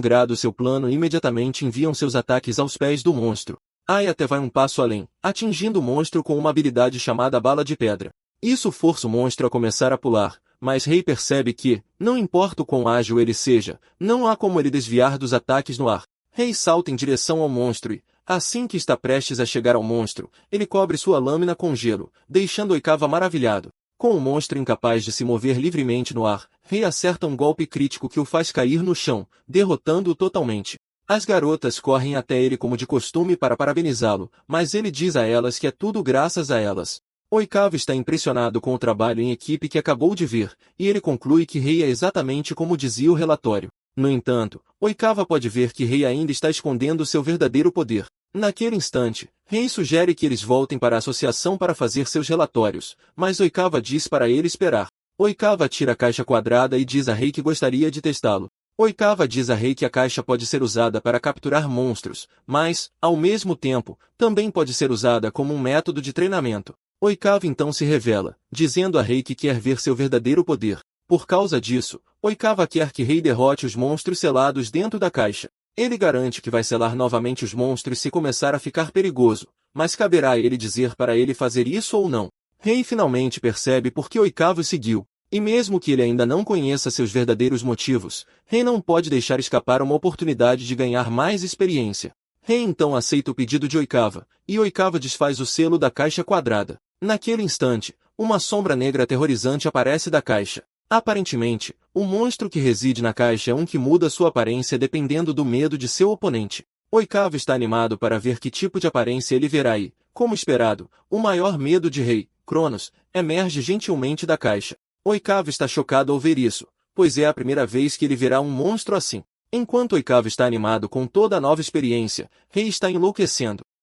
grado seu plano e imediatamente enviam seus ataques aos pés do monstro. Aya até vai um passo além, atingindo o monstro com uma habilidade chamada Bala de Pedra. Isso força o monstro a começar a pular, mas Rei percebe que, não importa o quão ágil ele seja, não há como ele desviar dos ataques no ar. Rei salta em direção ao monstro e, assim que está prestes a chegar ao monstro, ele cobre sua lâmina com gelo, deixando Oikawa maravilhado. Com o monstro incapaz de se mover livremente no ar, Rei acerta um golpe crítico que o faz cair no chão, derrotando-o totalmente. As garotas correm até ele como de costume para parabenizá-lo, mas ele diz a elas que é tudo graças a elas. Oikawa está impressionado com o trabalho em equipe que acabou de ver, e ele conclui que Rei é exatamente como dizia o relatório. No entanto, Oikawa pode ver que Rei ainda está escondendo seu verdadeiro poder. Naquele instante, Rei sugere que eles voltem para a associação para fazer seus relatórios, mas Oikawa diz para ele esperar. Oikawa tira a caixa quadrada e diz a Rei que gostaria de testá-lo. Oikawa diz a Rei que a caixa pode ser usada para capturar monstros, mas, ao mesmo tempo, também pode ser usada como um método de treinamento. Oikawa então se revela, dizendo a Rei que quer ver seu verdadeiro poder. Por causa disso, Oikawa quer que Rei derrote os monstros selados dentro da caixa. Ele garante que vai selar novamente os monstros se começar a ficar perigoso, mas caberá a ele dizer para ele fazer isso ou não. Rei finalmente percebe por que Oikawa o seguiu, e mesmo que ele ainda não conheça seus verdadeiros motivos, Rei não pode deixar escapar uma oportunidade de ganhar mais experiência. Rei então aceita o pedido de Oikawa, e Oikawa desfaz o selo da caixa quadrada. Naquele instante, uma sombra negra aterrorizante aparece da caixa. Aparentemente, o monstro que reside na caixa é um que muda sua aparência dependendo do medo de seu oponente. Oikawa está animado para ver que tipo de aparência ele verá e, como esperado, o maior medo de Rei, Cronos, emerge gentilmente da caixa. Oikawa está chocado ao ver isso, pois é a primeira vez que ele verá um monstro assim. Enquanto Oikawa está animado com toda a nova experiência, Rei está enlouquecendo.